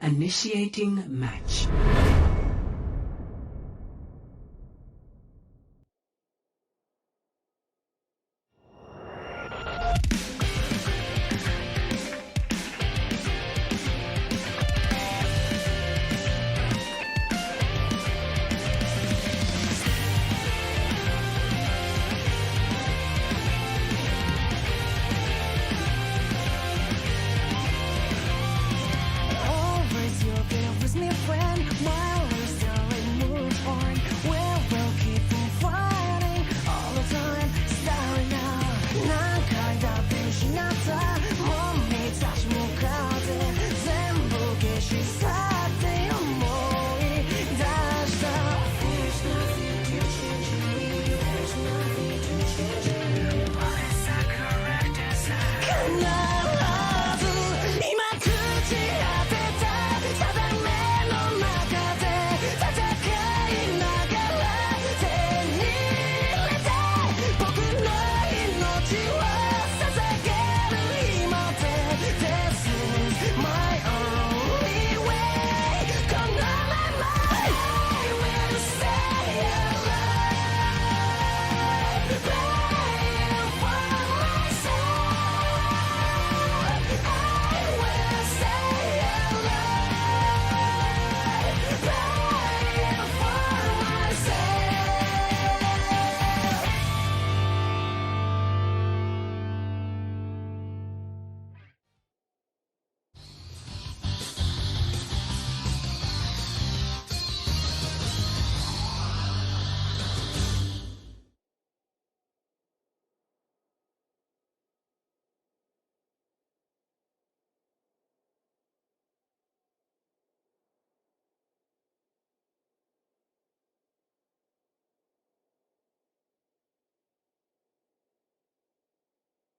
Initiating match.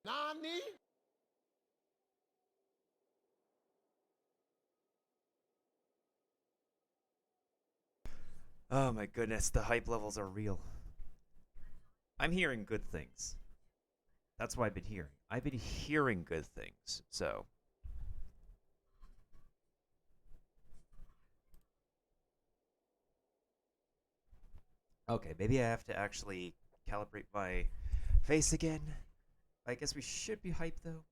Nani? Oh my goodness, the hype levels are real. I'm hearing good things. That's what I've been hearing. I've been hearing good things, so. Okay, maybe I have to actually calibrate my face again. I guess we should be hyped though.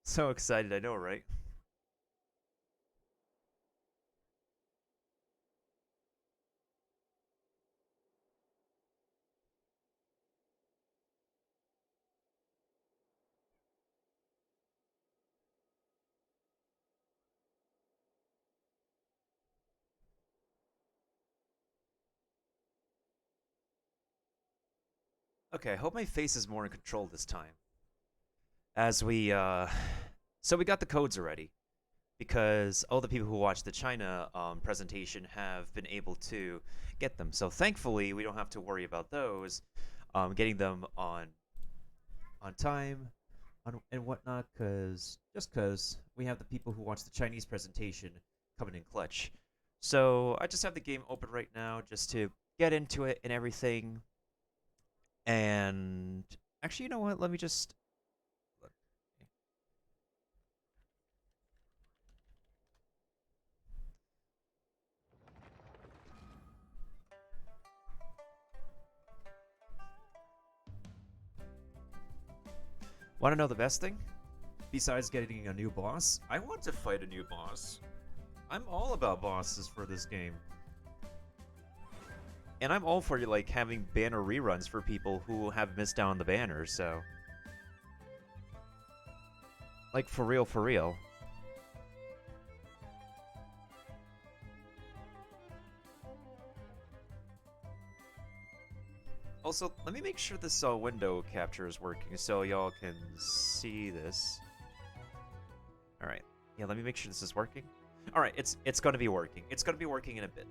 So excited, I know, right? Okay, I hope my face is more in control this time. As we, so we got the codes already, because all the people who watched the China presentation have been able to get them. So thankfully, we don't have to worry about those, getting them on time, and whatnot. Because we have the people who watched the Chinese presentation coming in clutch. So I just have the game open right now just to get into it and everything. And actually, you know what? Let me just. Want to know the best thing? Besides getting a new boss, I want to fight a new boss. I'm all about bosses for this game. And I'm all for like having banner reruns for people who have missed out on the banners, so. Like for real, for real. Also, let me make sure this window capture is working so y'all can see this. Alright. Yeah, let me make sure this is working. Alright, it's gonna be working. It's gonna be working in a bit.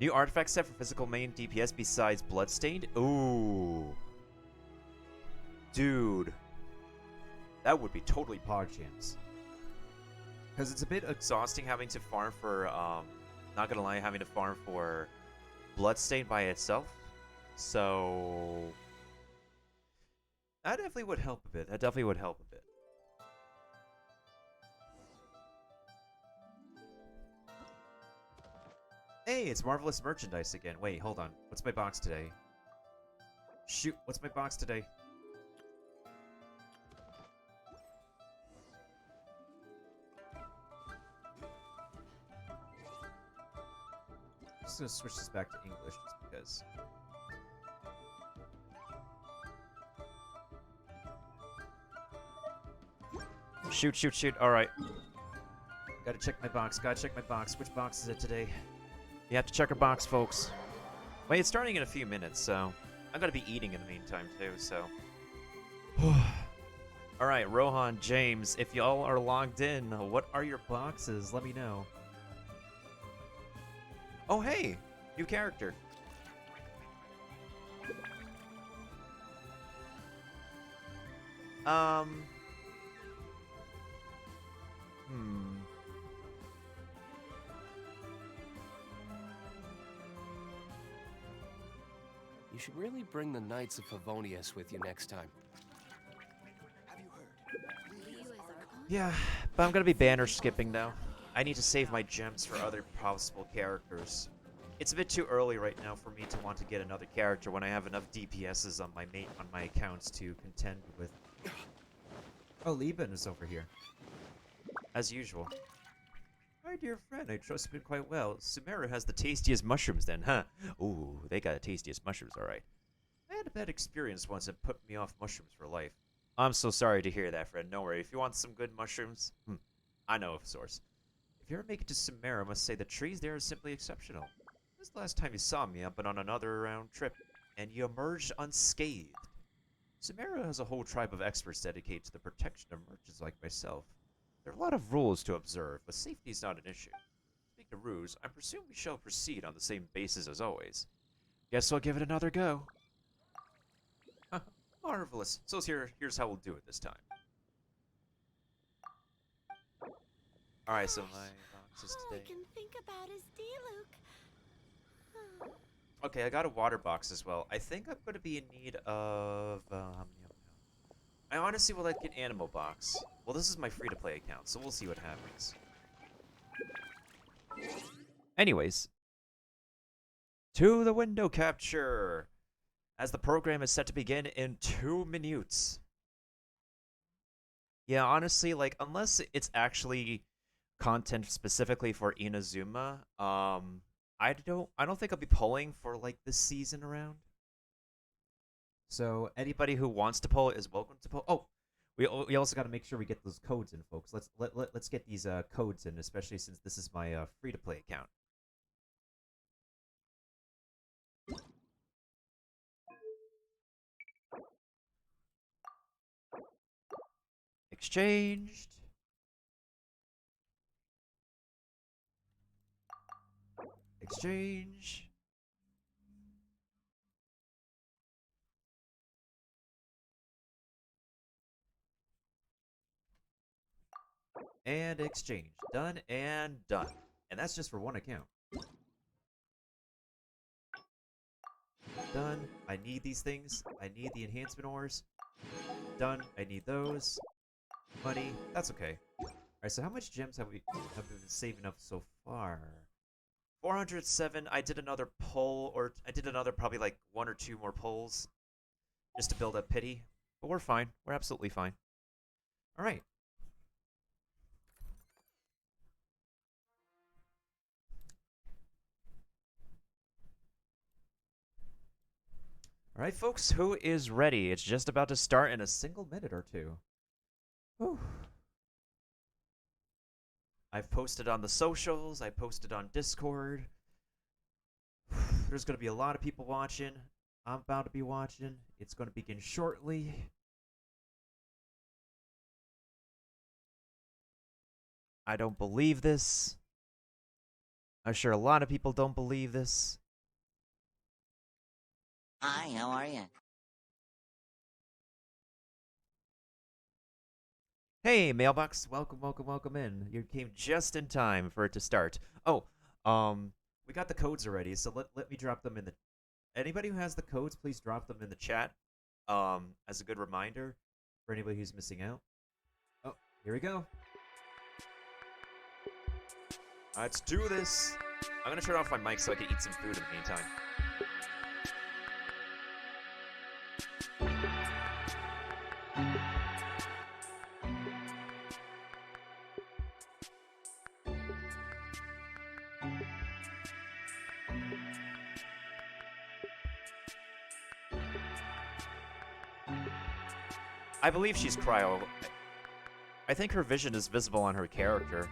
New artifact set for physical main DPS besides Bloodstained? Ooh. Dude. That would be totally PogChamps. Because it's a bit exhausting having to farm for, not gonna lie, having to farm for Bloodstained by itself. So... that definitely would help a bit. That definitely would help a bit. Hey, it's Marvelous Merchandise again. Wait, hold on. What's my box today? Shoot, what's my box today? I'm just gonna switch this back to English just because. Shoot, shoot, shoot. Alright. Gotta check my box. Gotta check my box. Which box is it today? You have to check your box, folks. Wait, it's starting in a few minutes, so... I'm gonna be eating in the meantime, too, so... Alright, Rohan, James, if y'all are logged in, what are your boxes? Let me know. Oh, hey! New character. You should really bring the Knights of Favonius with you next time. Have you heard? Yeah, but I'm gonna be banner skipping now. I need to save my gems for other possible characters. It's a bit too early right now for me to want to get another character when I have enough DPSs on my accounts to contend with. Oh, Liban is over here. As usual. My dear friend, I trust you quite well. Sumeru has the tastiest mushrooms then, huh? Ooh, they got the tastiest mushrooms, alright. I had a bad experience once and put me off mushrooms for life. I'm so sorry to hear that, friend. Don't worry. If you want some good mushrooms, I know of a source. If you ever make it to Sumeru, I must say the trees there are simply exceptional. This is the last time you saw me, I've been on another round trip, and you emerged unscathed. Sumeru has a whole tribe of experts dedicated to the protection of merchants like myself. There are a lot of rules to observe, but safety is not an issue. Speaking of rules, I presume we shall proceed on the same basis as always. Guess we'll give it another go. Marvelous. So here's how we'll do it this time. Alright, so my box is All I today. can think about is D-Luke. Okay, I got a water box as well. I think I'm going to be in need of... I honestly would like an animal box. Well, this is my free-to-play account, so we'll see what happens. Anyways. To the window capture! As the program is set to begin in 2 minutes. Yeah, honestly, like, unless it's actually content specifically for Inazuma, I don't think I'll be pulling for, like, this season around. So anybody who wants to pull is welcome to pull. Oh, we also got to make sure we get those codes in, folks. Let's get these codes in, especially since this is my free to play account. Exchanged. Exchange. And exchange. Done and done. And that's just for one account. Done. I need these things. I need the enhancement ores. Done. I need those. Money. That's okay. Alright, so how much gems have we been saving up so far? 407. I did another pull, or I did another probably like 1 or 2 more pulls just to build up pity. But we're fine. We're absolutely fine. Alright. Alright, folks, who is ready? It's just about to start in a single minute or two. Whew. I've posted on the socials, I posted on Discord. There's going to be a lot of people watching. I'm about to be watching. It's going to begin shortly. I don't believe this. I'm sure a lot of people don't believe this. Hi, how are you? Hey, mailbox. Welcome, welcome, welcome in. You came just in time for it to start. Oh, we got the codes already, so let me drop them in the... Anybody who has the codes, please drop them in the chat, as a good reminder for anybody who's missing out. Oh, here we go. Let's do this. I'm gonna turn off my mic so I can eat some food in the meantime. I believe she's cryo. I think her vision is visible on her character.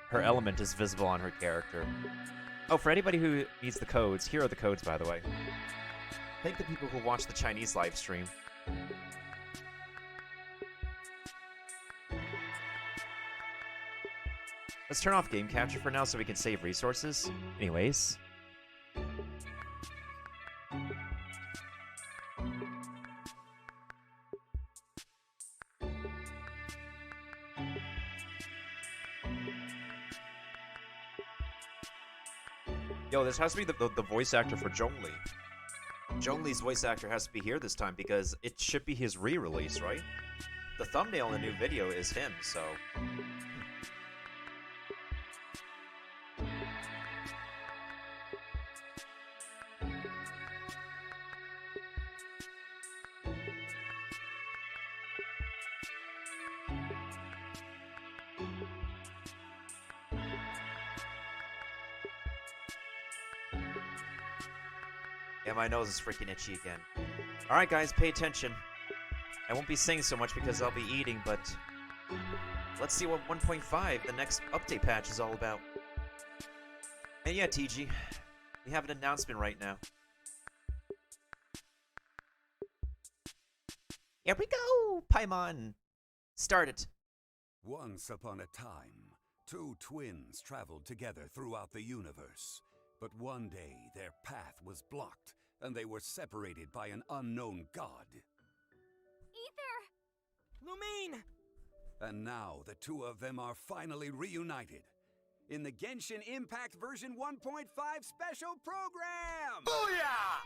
Her element is visible on her character. Oh, for anybody who needs the codes, here are the codes, by the way. Thank the people who watch the Chinese live stream. Let's turn off game capture for now so we can save resources. Anyways. Yo, this has to be the voice actor for Zhongli. Zhongli's voice actor has to be here this time because it should be his re-release, right? The thumbnail in the new video is him, so... Yeah, my nose is freaking itchy again. Alright guys, pay attention. I won't be saying so much because I'll be eating, but... let's see what 1.5, the next update patch, is all about. And yeah, TG, we have an announcement right now. Here we go, Paimon! Start it. Once upon a time, two twins traveled together throughout the universe. But one day, their path was blocked, and they were separated by an unknown god. Ether! Lumine! And now, the two of them are finally reunited in the Genshin Impact version 1.5 special program! Booyah!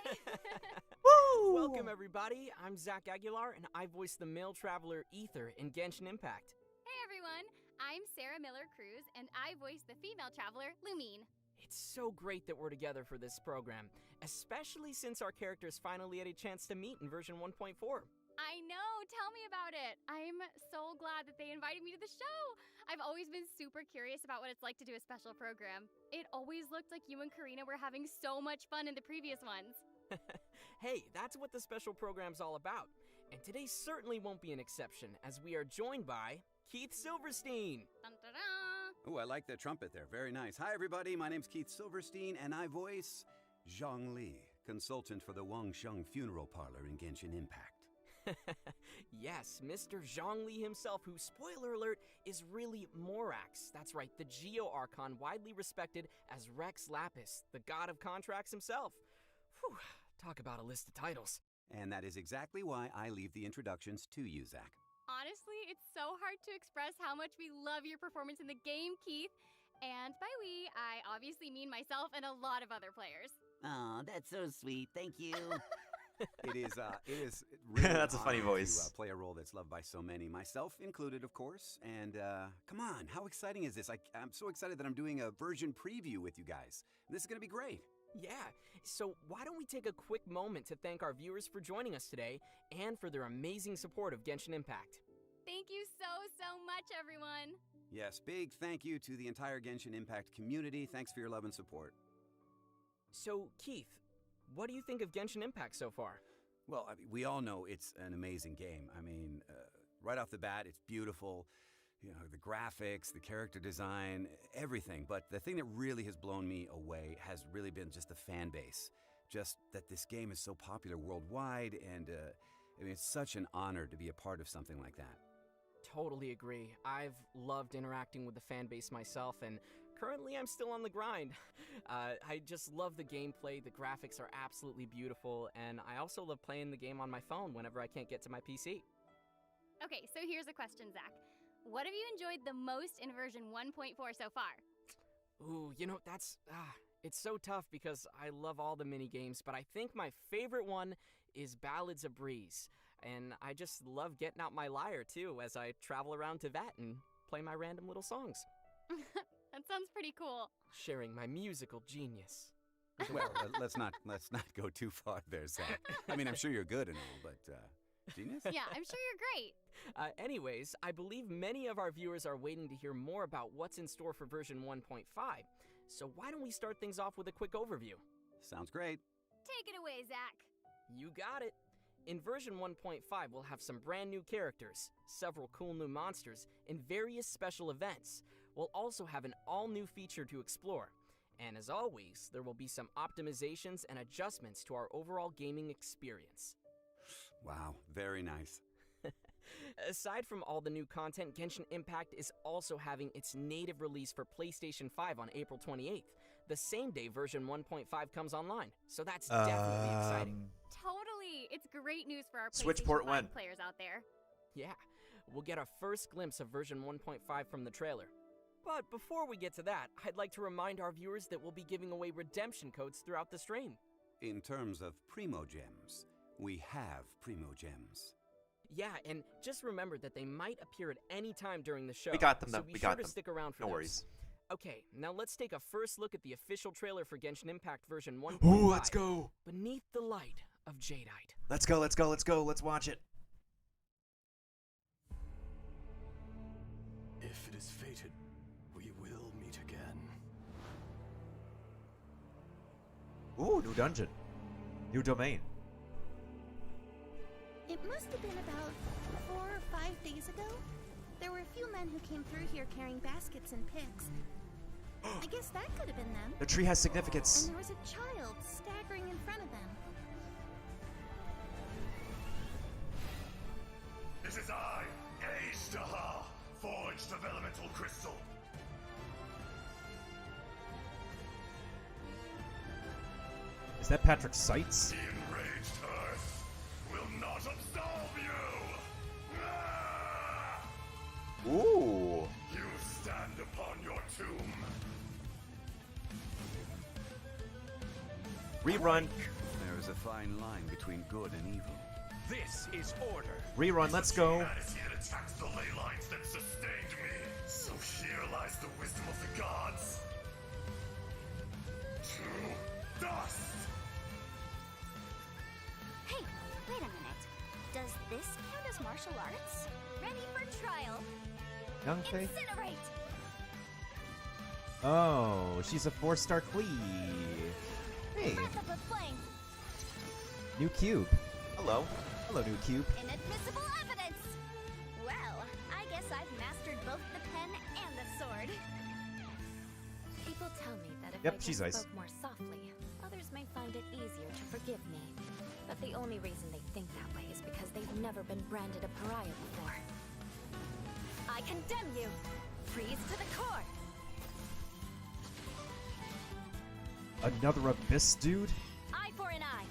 Yay! Woo! Welcome, everybody. I'm Zach Aguilar, and I voice the male traveler Ether in Genshin Impact. Hey everyone, I'm Sarah Miller-Cruz, and I voice the female traveler, Lumine. It's so great that we're together for this program, especially since our characters finally had a chance to meet in version 1.4. I know, tell me about it. I'm so glad that they invited me to the show. I've always been super curious about what it's like to do a special program. It always looked like you and Karina were having so much fun in the previous ones. Hey, that's what the special program's all about. And today certainly won't be an exception, as we are joined by Keith Silverstein. Dun-dun-dun. Oh, I like the trumpet there. Very nice. Hi, everybody. My name's Keith Silverstein, and I voice Zhongli, consultant for the Wangsheng Funeral Parlor in Genshin Impact. Yes, Mr. Zhongli himself, who, spoiler alert, is really Morax. That's right, the Geo-Archon widely respected as Rex Lapis, the god of contracts himself. Whew, talk about a list of titles. And that is exactly why I leave the introductions to you, Zach. Honestly, it's so hard to express how much we love your performance in the game, Keith. And by we, I obviously mean myself and a lot of other players. Oh, that's so sweet. Thank you. It is really That's a an funny honor voice. to play a role that's loved by so many, myself included, of course. And come on, how exciting is this? I'm so excited that I'm doing a version preview with you guys. This is going to be great. Yeah, so why don't we take a quick moment to thank our viewers for joining us today and for their amazing support of Genshin Impact. Thank you so much, everyone. Yes, big thank you to the entire Genshin Impact community. Thanks for your love and support. So, Keith, what do you think of Genshin Impact so far? Well, I mean, we all know it's an amazing game. I mean, right off the bat, it's beautiful. You know, the graphics, the character design, everything. But the thing that really has blown me away has really been just the fan base. Just that this game is so popular worldwide, and I mean, it's such an honor to be a part of something like that. Totally agree. I've loved interacting with the fan base myself, and currently I'm still on the grind. I just love the gameplay, the graphics are absolutely beautiful, and I also love playing the game on my phone whenever I can't get to my PC. Okay, so here's a question, Zach. What have you enjoyed the most in version 1.4 so far? Ooh, it's so tough because I love all the mini games, but I think my favorite one is Ballads of Breeze. And I just love getting out my lyre too as I travel around Teyvat and play my random little songs. That sounds pretty cool. Sharing my musical genius. Well, let's not go too far there, Zach. I mean, I'm sure you're good and all, but genius? Yeah, I'm sure you're great. Anyways, I believe many of our viewers are waiting to hear more about what's in store for version 1.5. So why don't we start things off with a quick overview? Sounds great. Take it away, Zach. You got it. In version 1.5, we'll have some brand new characters, several cool new monsters, and various special events. We'll also have an all-new feature to explore. And as always, there will be some optimizations and adjustments to our overall gaming experience. Wow, very nice. Aside from all the new content, Genshin Impact is also having its native release for PlayStation 5 on April 28th, the same day version 1.5 comes online. So that's definitely exciting. Totally. It's great news for our Switch PlayStation port 5 when? players out there. Yeah, we'll get a first glimpse of version 1.5 from the trailer. But before we get to that, I'd like to remind our viewers that we'll be giving away redemption codes throughout the stream. In terms of Primo Gems, we have Primo Gems. Yeah, and just remember that they might appear at any time during the show. We got them, so though. be We sure got to them. stick around for No those. worries. Okay, now let's take a first look at the official trailer for Genshin Impact version 1.5. Ooh, let's go. Beneath the Light of Jadeite. Let's go, let's go, let's go. Let's watch it. If it is fated, we will meet again. Ooh, new dungeon. New domain. It must have been about 4 or 5 days ago. There were a few men who came through here carrying baskets and picks. I guess that could have been them. The tree has significance. And there was a child staggering in front of them. This is I, Ashtaha, forged of elemental crystal. Is that Patrick Seitz? The enraged earth will not absolve you! Ah! Ooh. You stand upon your tomb. Rerun. There is a fine line between good and evil. This is order. Rerun, let's go. Humanity that attacks the ley lines that sustained me. So here lies the wisdom of the gods. To dust! Hey, wait a minute. Does this count as martial arts? Ready for trial. Young Faye? Incinerate! Oh, she's a 4-star cleave. Hey, Breath of the flame! new cube. Hello. Hello, new cube. Inadmissible evidence! Well, I guess I've mastered both the pen and the sword. People tell me that if Yep, I she's just ice. spoke more softly, others may find it easier to forgive me. But the only reason they think that way is because they've never been branded a pariah before. I condemn you! Freeze to the core! Another abyss dude? Eye for an eye!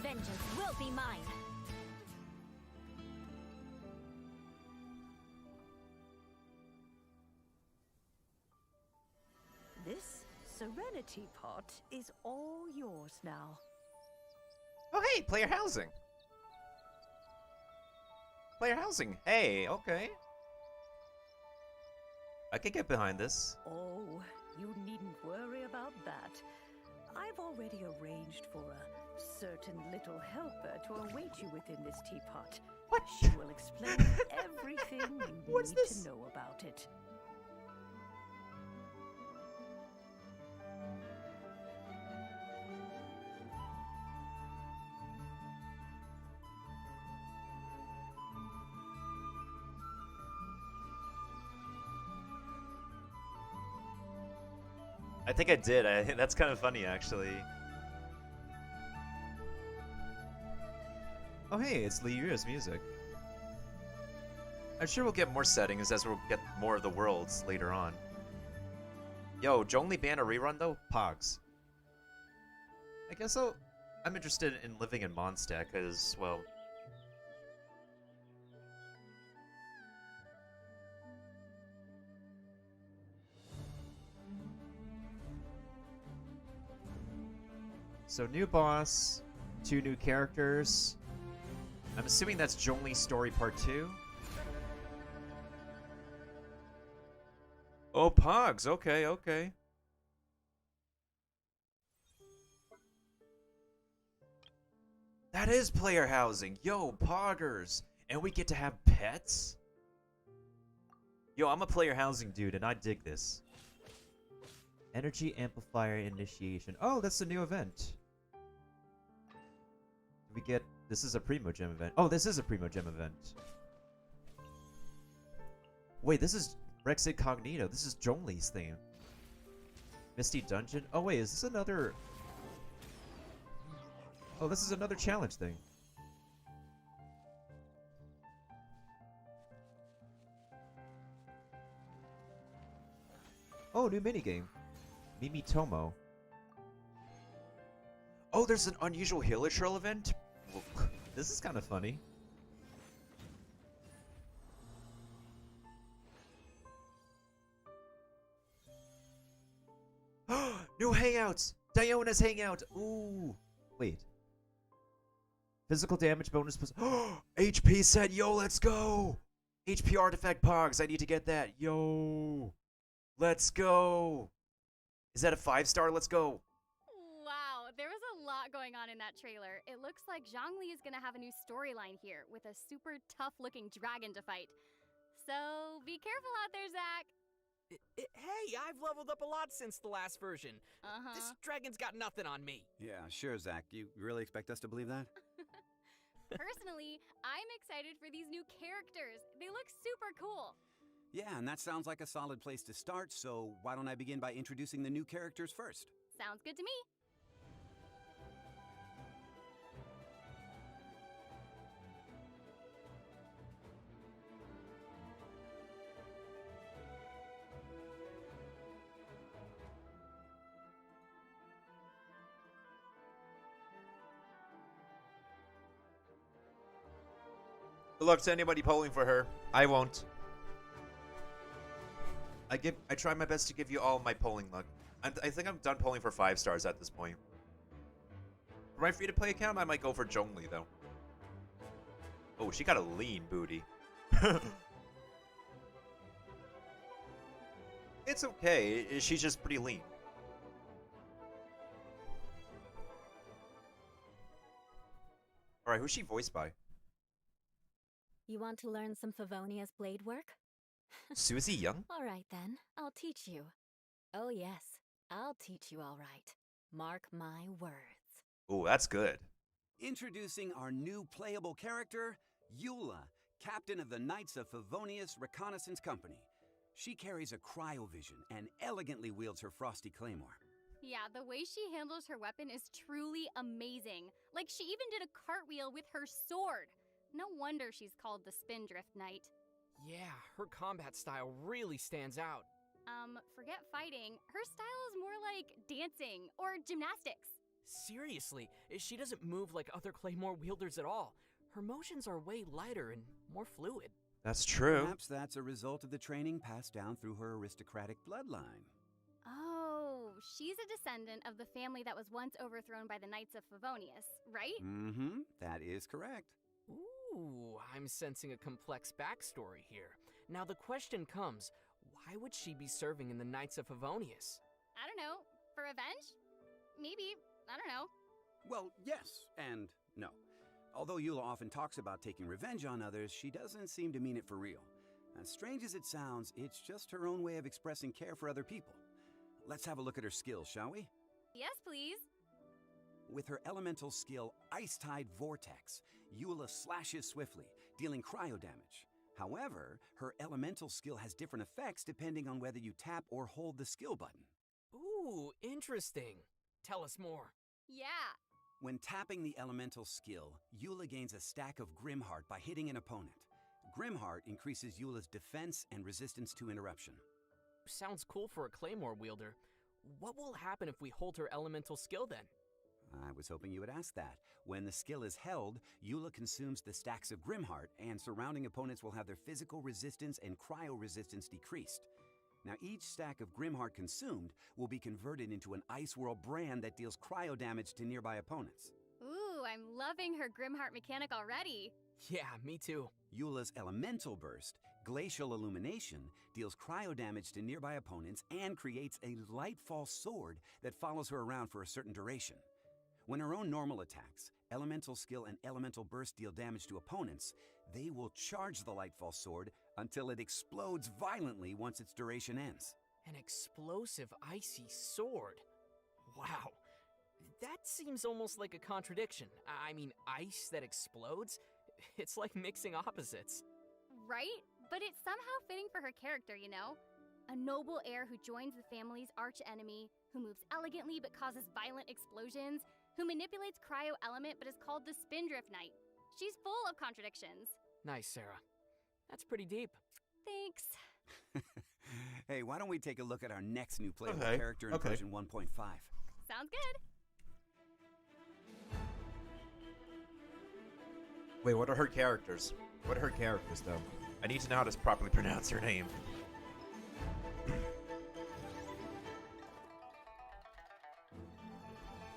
Vengeance will be mine! This Serenity Pot is all yours now. Oh, hey, player housing. Player housing. Hey, okay. I could get behind this. Oh, you needn't worry about that. I've already arranged for a certain little helper to await you within this teapot. What? She will explain everything you What's need this? to know about it. I think I did. That's kind of funny, actually. Oh, hey, it's Lee Yu's music. I'm sure we'll get more settings as we'll get more of the worlds later on. Yo, Zhongli ban a rerun though? Pogs. I guess I'm interested in living in Mondstadt because, well... So new boss, 2 new characters. I'm assuming that's Zhongli's story part 2. Oh, Pogs. Okay, okay. That is player housing. Yo, Poggers. And we get to have pets? Yo, I'm a player housing dude, and I dig this. Energy Amplifier Initiation. Oh, that's a new event. We get... This is a Primo Gem event. Oh, this is a Primo Gem event. Wait, this is Rex Incognito. This is Zhongli's theme. Misty Dungeon. Oh, wait, is this another... Oh, this is another challenge thing. Oh, new minigame. Mimi Tomo. Oh, there's an unusual healer trail event? This is kind of funny. New hangouts! Diona's hangout! Ooh. Wait. Physical damage bonus plus... HP set! Yo, let's go! HP artifact Pogs. I need to get that. Yo. Let's go. Is that a 5-star? Let's go. Wow, there was a lot going on in that trailer. It looks like Zhongli is gonna have a new storyline here with a super tough-looking dragon to fight. So be careful out there, Zach. Hey, I've leveled up a lot since the last version. This dragon's got nothing on me. Yeah, sure, Zach. You really expect us to believe that? Personally, I'm excited for these new characters. They look super cool. Yeah, and that sounds like a solid place to start, so why don't I begin by introducing the new characters first? Sounds good to me. Good luck to anybody polling for her. I won't. I try my best to give you all my polling luck. I think I'm done polling for 5 stars at this point. For my free-to-play account, I might go for Zhongli, though. Oh, she got a lean booty. It's okay. She's just pretty lean. Alright, who's she voiced by? You want to learn some Favonia's blade work? Susie Young? All right then, I'll teach you. Oh yes, I'll teach you all right. Mark my words. Oh, that's good. Introducing our new playable character, Eula, captain of the Knights of Favonius Reconnaissance Company. She carries a cryovision and elegantly wields her frosty claymore. Yeah, the way she handles her weapon is truly amazing. Like, she even did a cartwheel with her sword. No wonder she's called the Spindrift Knight. Yeah, her combat style really stands out. Forget fighting. Her style is more like dancing or gymnastics. Seriously, she doesn't move like other claymore wielders at all. Her motions are way lighter and more fluid. That's true. Perhaps that's a result of the training passed down through her aristocratic bloodline. Oh, she's a descendant of the family that was once overthrown by the Knights of Favonius, right? Mm-hmm, that is correct. Ooh, I'm sensing a complex backstory here. Now the question comes, why would she be serving in the Knights of Favonius? I don't know. For revenge? Maybe. I don't know. Well, yes and no. Although Eula often talks about taking revenge on others, she doesn't seem to mean it for real. As strange as it sounds, it's just her own way of expressing care for other people. Let's have a look at her skills, shall we? Yes, please. With her elemental skill, Ice Tide Vortex, Eula slashes swiftly, dealing cryo damage. However, her elemental skill has different effects depending on whether you tap or hold the skill button. Ooh, interesting. Tell us more. Yeah. When tapping the elemental skill, Eula gains a stack of Grimheart by hitting an opponent. Grimheart increases Eula's defense and resistance to interruption. Sounds cool for a Claymore wielder. What will happen if we hold her elemental skill then? I was hoping you would ask that. When the skill is held, Eula consumes the stacks of Grimheart, and surrounding opponents will have their physical resistance and cryo resistance decreased. Now, each stack of Grimheart consumed will be converted into an Ice World brand that deals cryo damage to nearby opponents. Ooh, I'm loving her Grimheart mechanic already. Yeah, me too. Eula's Elemental Burst, Glacial Illumination, deals cryo damage to nearby opponents and creates a Lightfall sword that follows her around for a certain duration. When her own normal attacks, Elemental Skill and Elemental Burst deal damage to opponents, they will charge the Lightfall sword until it explodes violently once its duration ends. An explosive icy sword. Wow. That seems almost like a contradiction. I mean, ice that explodes? It's like mixing opposites. Right? But it's somehow fitting for her character, you know? A noble heir who joins the family's arch-enemy, who moves elegantly but causes violent explosions, who manipulates cryo element but is called the Spindrift Knight. She's full of contradictions. Nice, Sarah. That's pretty deep. Thanks. Hey, why don't we take a look at our next new playable Okay, character in okay. version 1.5? Sounds good. Wait, what are her characters? What are her characters, though? I need to know how to properly pronounce her name.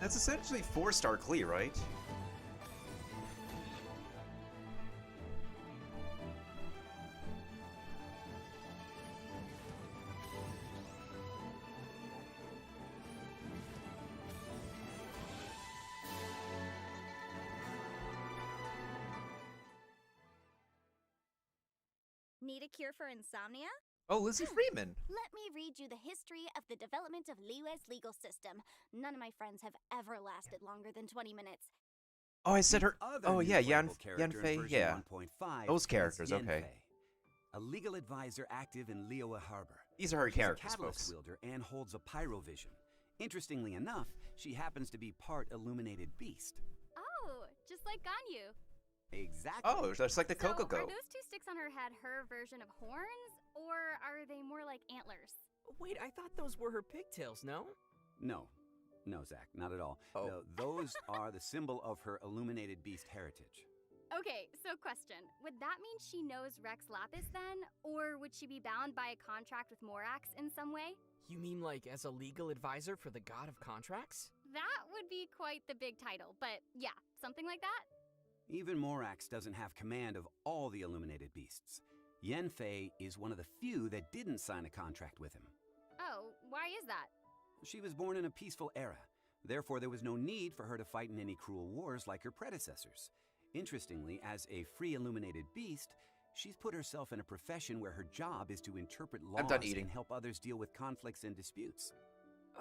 That's essentially 4-star clear, right? Need a cure for insomnia? Oh, Lizzie Freeman. Let me read you the history of the development of Liyue's legal system. None of my friends have ever lasted longer than 20 minutes. Oh, I said her. Other Oh, new yeah, playable character in Yanfei, version yeah. 1.5 Those is characters, okay. Yanfei, a legal advisor active in Liyue Harbor. These are her She's characters, a catalyst folks. wielder and holds a pyrovision. Interestingly enough, she happens to be part illuminated beast. Oh, just like Ganyu. Exactly. Oh, just like the So, Coco are Go. those two sticks on her head her version of horns, or are they more like antlers? Wait, I thought those were her pigtails, no? No, Zach, not at all. Oh. No, those are the symbol of her illuminated beast heritage. Okay, so question. Would that mean she knows Rex Lapis then? Or would she be bound by a contract with Morax in some way? You mean like as a legal advisor for the god of contracts? That would be quite the big title, but yeah, something like that? Even Morax doesn't have command of all the illuminated beasts. Yanfei is one of the few that didn't sign a contract with him. Oh, why is that? She was born in a peaceful era. Therefore, there was no need for her to fight in any cruel wars like her predecessors. Interestingly, as a free illuminated beast, she's put herself in a profession where her job is to interpret laws I'm done eating. and help others deal with conflicts and disputes.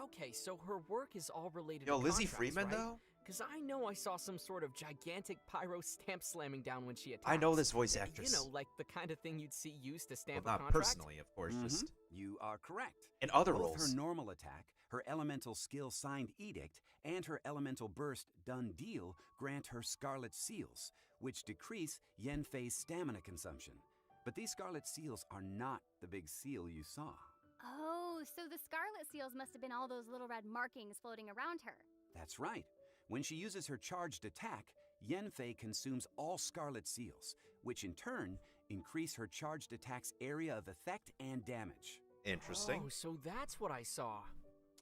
Okay, so her work is all related Yo, to Lizzie contracts, Freeman, right? though? Because I know I saw some sort of gigantic pyro stamp slamming down when she attacked. I know this voice actress. You know, like the kind of thing you'd see used to stamp Well, a not contract. personally, of course, just You are correct. in other Both roles. her normal attack, her elemental skill signed edict, and her elemental burst done deal grant her scarlet seals, which decrease Yanfei's stamina consumption. But these scarlet seals are not the big seal you saw. Oh, so the scarlet seals must have been all those little red markings floating around her. That's right. When she uses her charged attack, Yanfei consumes all scarlet seals, which in turn increase her charged attack's area of effect and damage. Interesting. Oh, so that's what I saw.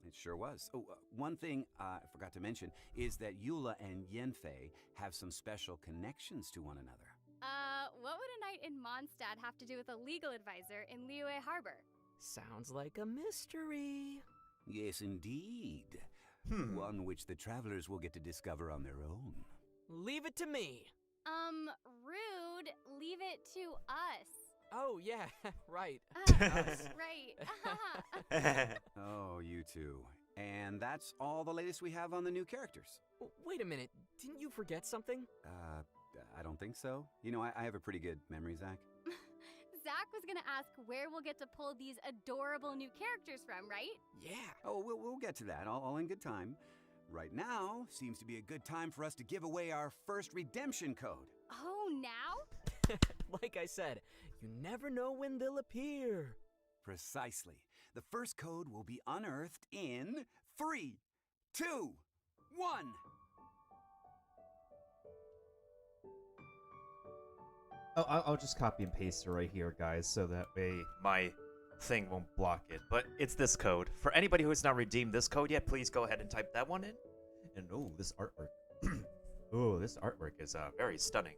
It sure was. Oh, one thing I forgot to mention is that Eula and Yanfei have some special connections to one another. What would a night in Mondstadt have to do with a legal advisor in Liyue Harbor? Sounds like a mystery. Yes, indeed. One which the travelers will get to discover on their own. Leave it to me. Rude. Leave it to us. Oh, yeah, right. Right. Oh, you two. And that's all the latest we have on the new characters. Wait a minute. Didn't you forget something? I don't think so. You know, I have a pretty good memory, Zach. Zach was gonna ask where we'll get to pull these adorable new characters from, right? Yeah. Oh, we'll get to that, all in good time. Right now seems to be a good time for us to give away our first redemption code. Oh, now? Like I said, you never know when they'll appear. Precisely. The first code will be unearthed in 3, 2, 1. Oh, I'll just copy and paste it right here, guys, so that way my thing won't block it. But it's this code. For anybody who has not redeemed this code yet, please go ahead and type that one in. And oh, this artwork. Oh, this artwork is very stunning.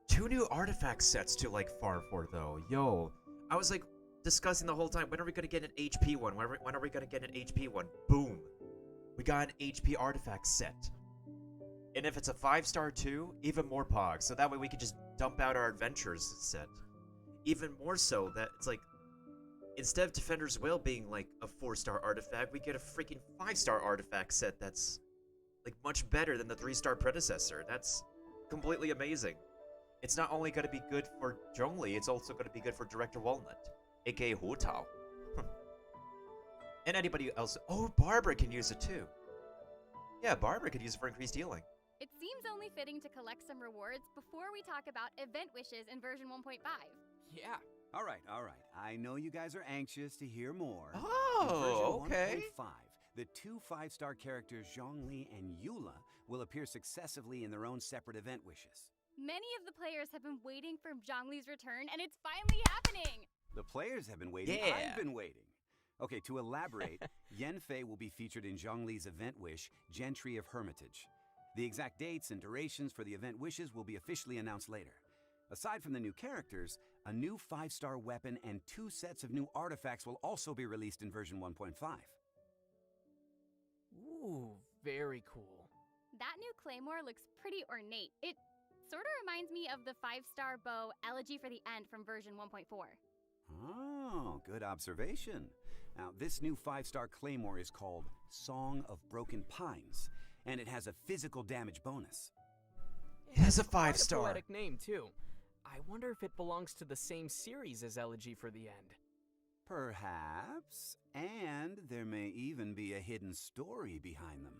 2 new artifact sets to like farm for though. Yo, I was like discussing the whole time, when are we gonna get an HP one? When are we gonna get an HP one? Boom. We got an HP artifact set. And if it's a 5-star too, even more pogs. So that way we can just dump out our adventures set. Even more so that it's like, instead of Defender's Will being like a 4-star artifact, we get a freaking 5-star artifact set that's like much better than the 3-star predecessor. That's completely amazing. It's not only going to be good for Zhongli, it's also going to be good for Director Walnut, aka Hu Tao. And anybody else. Oh, Barbara can use it too. Yeah, Barbara could use it for increased healing. It seems only fitting to collect some rewards before we talk about event wishes in version 1.5. Yeah. All right. I know you guys are anxious to hear more. Oh, in version okay. 1.5, the 2 5-star characters Zhongli and Eula will appear successively in their own separate event wishes. Many of the players have been waiting for Zhongli's return, and it's finally happening! The players have been waiting. Yeah. I've been waiting. Okay, to elaborate, Yanfei will be featured in Zhongli's event wish, Gentry of Hermitage. The exact dates and durations for the event wishes will be officially announced later. Aside from the new characters, a new 5-star weapon and 2 sets of new artifacts will also be released in version 1.5. Ooh, very cool. That new claymore looks pretty ornate. It sort of reminds me of the 5-star bow Elegy for the End from version 1.4. Oh, good observation. Now, this new 5-star claymore is called Song of Broken Pines, and it has a physical damage bonus. It has a Quite 5-star. poetic name too. I wonder if it belongs to the same series as Elegy for the End. Perhaps. And there may even be a hidden story behind them.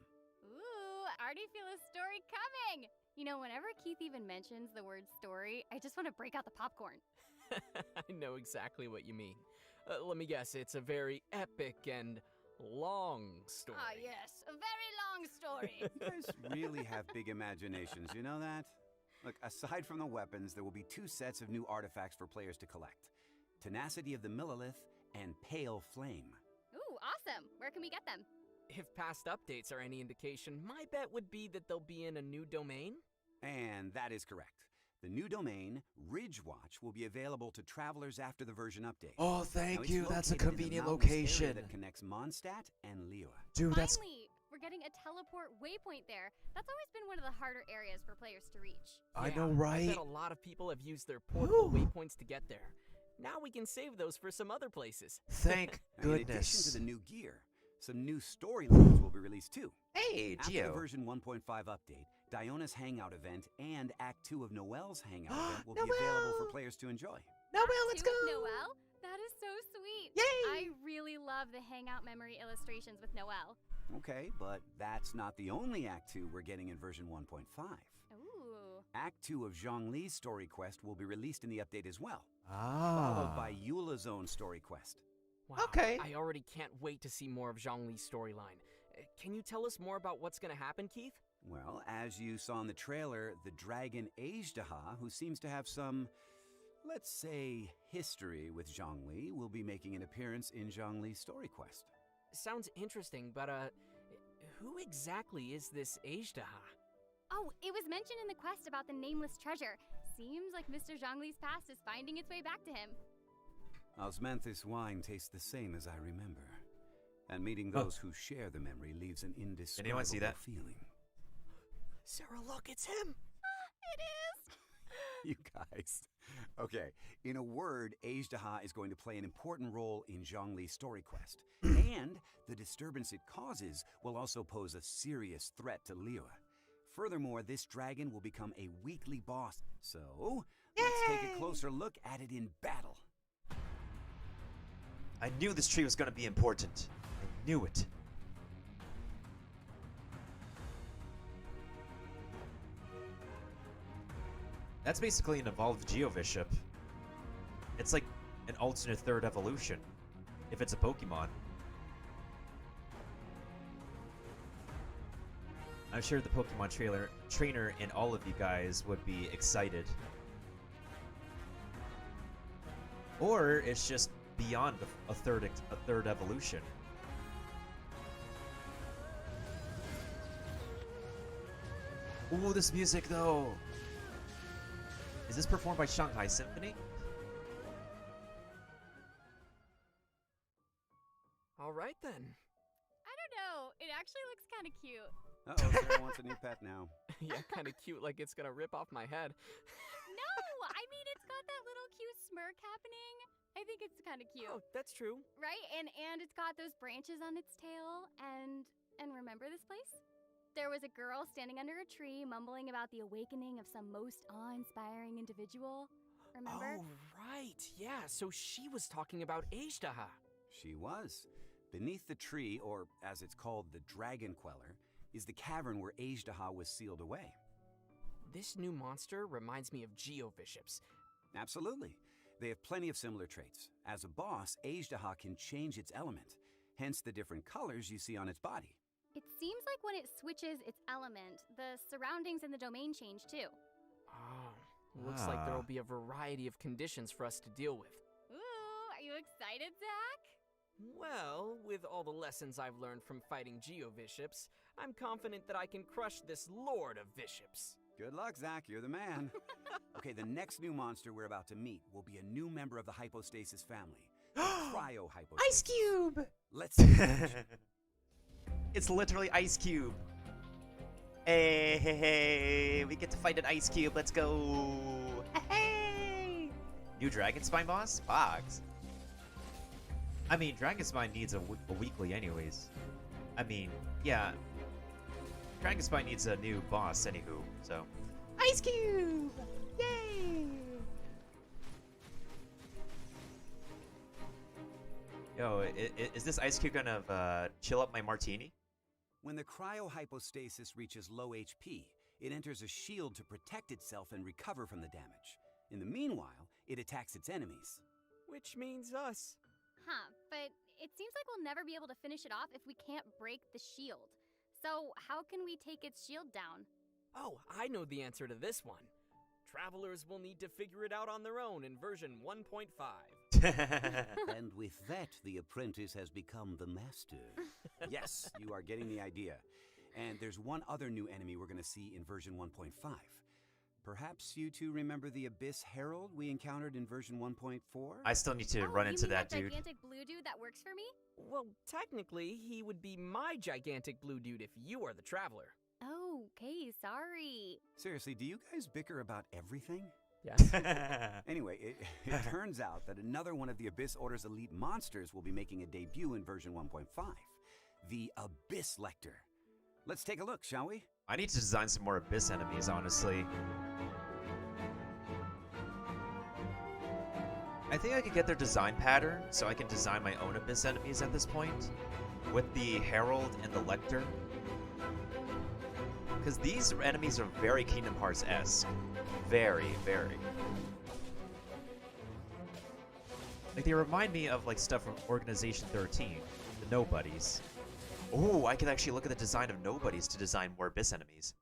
Ooh, I already feel a story coming! You know, whenever Keith even mentions the word story, I just want to break out the popcorn. I know exactly what you mean. Let me guess, it's a very epic and long story. Ah, yes, a very long story. You guys really have big imaginations, you know that? Look, aside from the weapons, there will be 2 sets of new artifacts for players to collect. Tenacity of the Millilith and Pale Flame. Ooh, awesome! Where can we get them? If past updates are any indication, my bet would be that they'll be in a new domain. And that is correct. The new domain, Ridgewatch, will be available to travelers after the version update. Oh, Now, thank it's you. That's a located in the convenient mountainous area location. that connects Mondstadt and Liyue. Dude, that's... Finally! We're getting a teleport waypoint there. That's always been one of the harder areas for players to reach. I Yeah, know, I right? bet a lot of people have used their portable Whew. waypoints to get there. Now we can save those for some other places. Thank Now, in addition goodness. to the new gear, some new storylines will be released too. Hey, After the Gio. version 1.5 update, Diona's Hangout event and Act 2 of Noelle's Hangout event will be available for players to enjoy. Noel, let's Two go! with Noelle? That is so sweet! Yay! I really love the Hangout memory illustrations with Noelle. Okay, but that's not the only Act 2 we're getting in version 1.5. Ooh. Act 2 of Zhongli's story quest will be released in the update as well, Ah. followed by Eula's own story quest. Wow, Okay. I already can't wait to see more of Zhongli's storyline. Can you tell us more about what's gonna happen, Keith? Well, as you saw in the trailer, the dragon Ajdaha, who seems to have some, let's say, history with Zhongli, will be making an appearance in Zhongli's story quest. Sounds interesting, but who exactly is this Ajdaha? Oh, it was mentioned in the quest about the nameless treasure. Seems like Mr. Zhongli's past is finding its way back to him. Osmanthus wine tastes the same as I remember, and meeting those who share the memory leaves an indescribable anyone see that? feeling. Sarah, look, it's him! It is! You guys. Okay, in a word, Ajdaha is going to play an important role in Zhongli's story quest, and the disturbance it causes will also pose a serious threat to Liyue. Furthermore, this dragon will become a weekly boss, so let's take a closer look at it in battle. I knew this tree was going to be important. I knew it. That's basically an evolved Geovishap. It's like an alternate third evolution, if it's a Pokemon. I'm sure the Pokemon trainer and all of you guys would be excited. Or it's just beyond a third evolution. Ooh, this music though. Is this performed by Shanghai Symphony? All right then. I don't know. It actually looks kind of cute. Uh-oh, Sarah wants a new pet now. Yeah, kind of cute, like it's gonna rip off my head. No, I mean it's got that little cute smirk happening. I think it's kind of cute. Oh, that's true. Right? And it's got those branches on its tail. And remember this place? There was a girl standing under a tree mumbling about the awakening of some most awe-inspiring individual. Remember? Oh, right. Yeah, so she was talking about Ajdaha. She was. Beneath the tree, or as it's called, the Dragon Queller, is the cavern where Ajdaha was sealed away. This new monster reminds me of Geoviships. Absolutely. They have plenty of similar traits. As a boss, Ajdaha can change its element, hence the different colors you see on its body. It seems like when it switches its element, the surroundings and the domain change too. Oh, looks like there'll be a variety of conditions for us to deal with. Ooh, are you excited, Zach? Well, with all the lessons I've learned from fighting Geoviships, I'm confident that I can crush this Lord of Viships. Good luck, Zach. You're the man. Okay, the next new monster we're about to meet will be a new member of the Hypostasis family. The Cryo-Hypostasis. Ice Cube! Let's see. It's literally Ice Cube. Hey, we get to fight an Ice Cube. Let's go. Hey! New Dragon Spine boss? Fox. I mean, Dragon Spine needs a weekly anyways. I mean, yeah. Dragon Spine needs a new boss anywho, so. Ice Cube! Yay! Yo, is this Ice Cube gonna chill up my martini? When the Cryo-Hypostasis reaches low HP, it enters a shield to protect itself and recover from the damage. In the meanwhile, it attacks its enemies. Which means us. Huh, but it seems like we'll never be able to finish it off if we can't break the shield. So how can we take its shield down? Oh, I know the answer to this one. Travelers will need to figure it out on their own in version 1.5. And with that, the apprentice has become the master. Yes, you are getting the idea. And there's one other new enemy we're going to see in version 1.5. Perhaps you two remember the Abyss Herald we encountered in version 1.4? I still need to run into that dude. Gigantic blue dude that works for me? Well, technically, he would be my gigantic blue dude if you are the traveler. Oh, okay, sorry. Seriously, do you guys bicker about everything? Yes. Anyway, it turns out that another one of the Abyss Order's elite monsters will be making a debut in version 1.5. The Abyss Lector. Let's take a look, shall we? I need to design some more Abyss enemies, honestly. I think I could get their design pattern, so I can design my own Abyss enemies at this point. With the Herald and the Lector. Because these enemies are very Kingdom Hearts-esque. Very, very. Like, they remind me of, like, stuff from Organization 13. The Nobodies. Ooh, I could actually look at the design of Nobodies to design more Abyss enemies.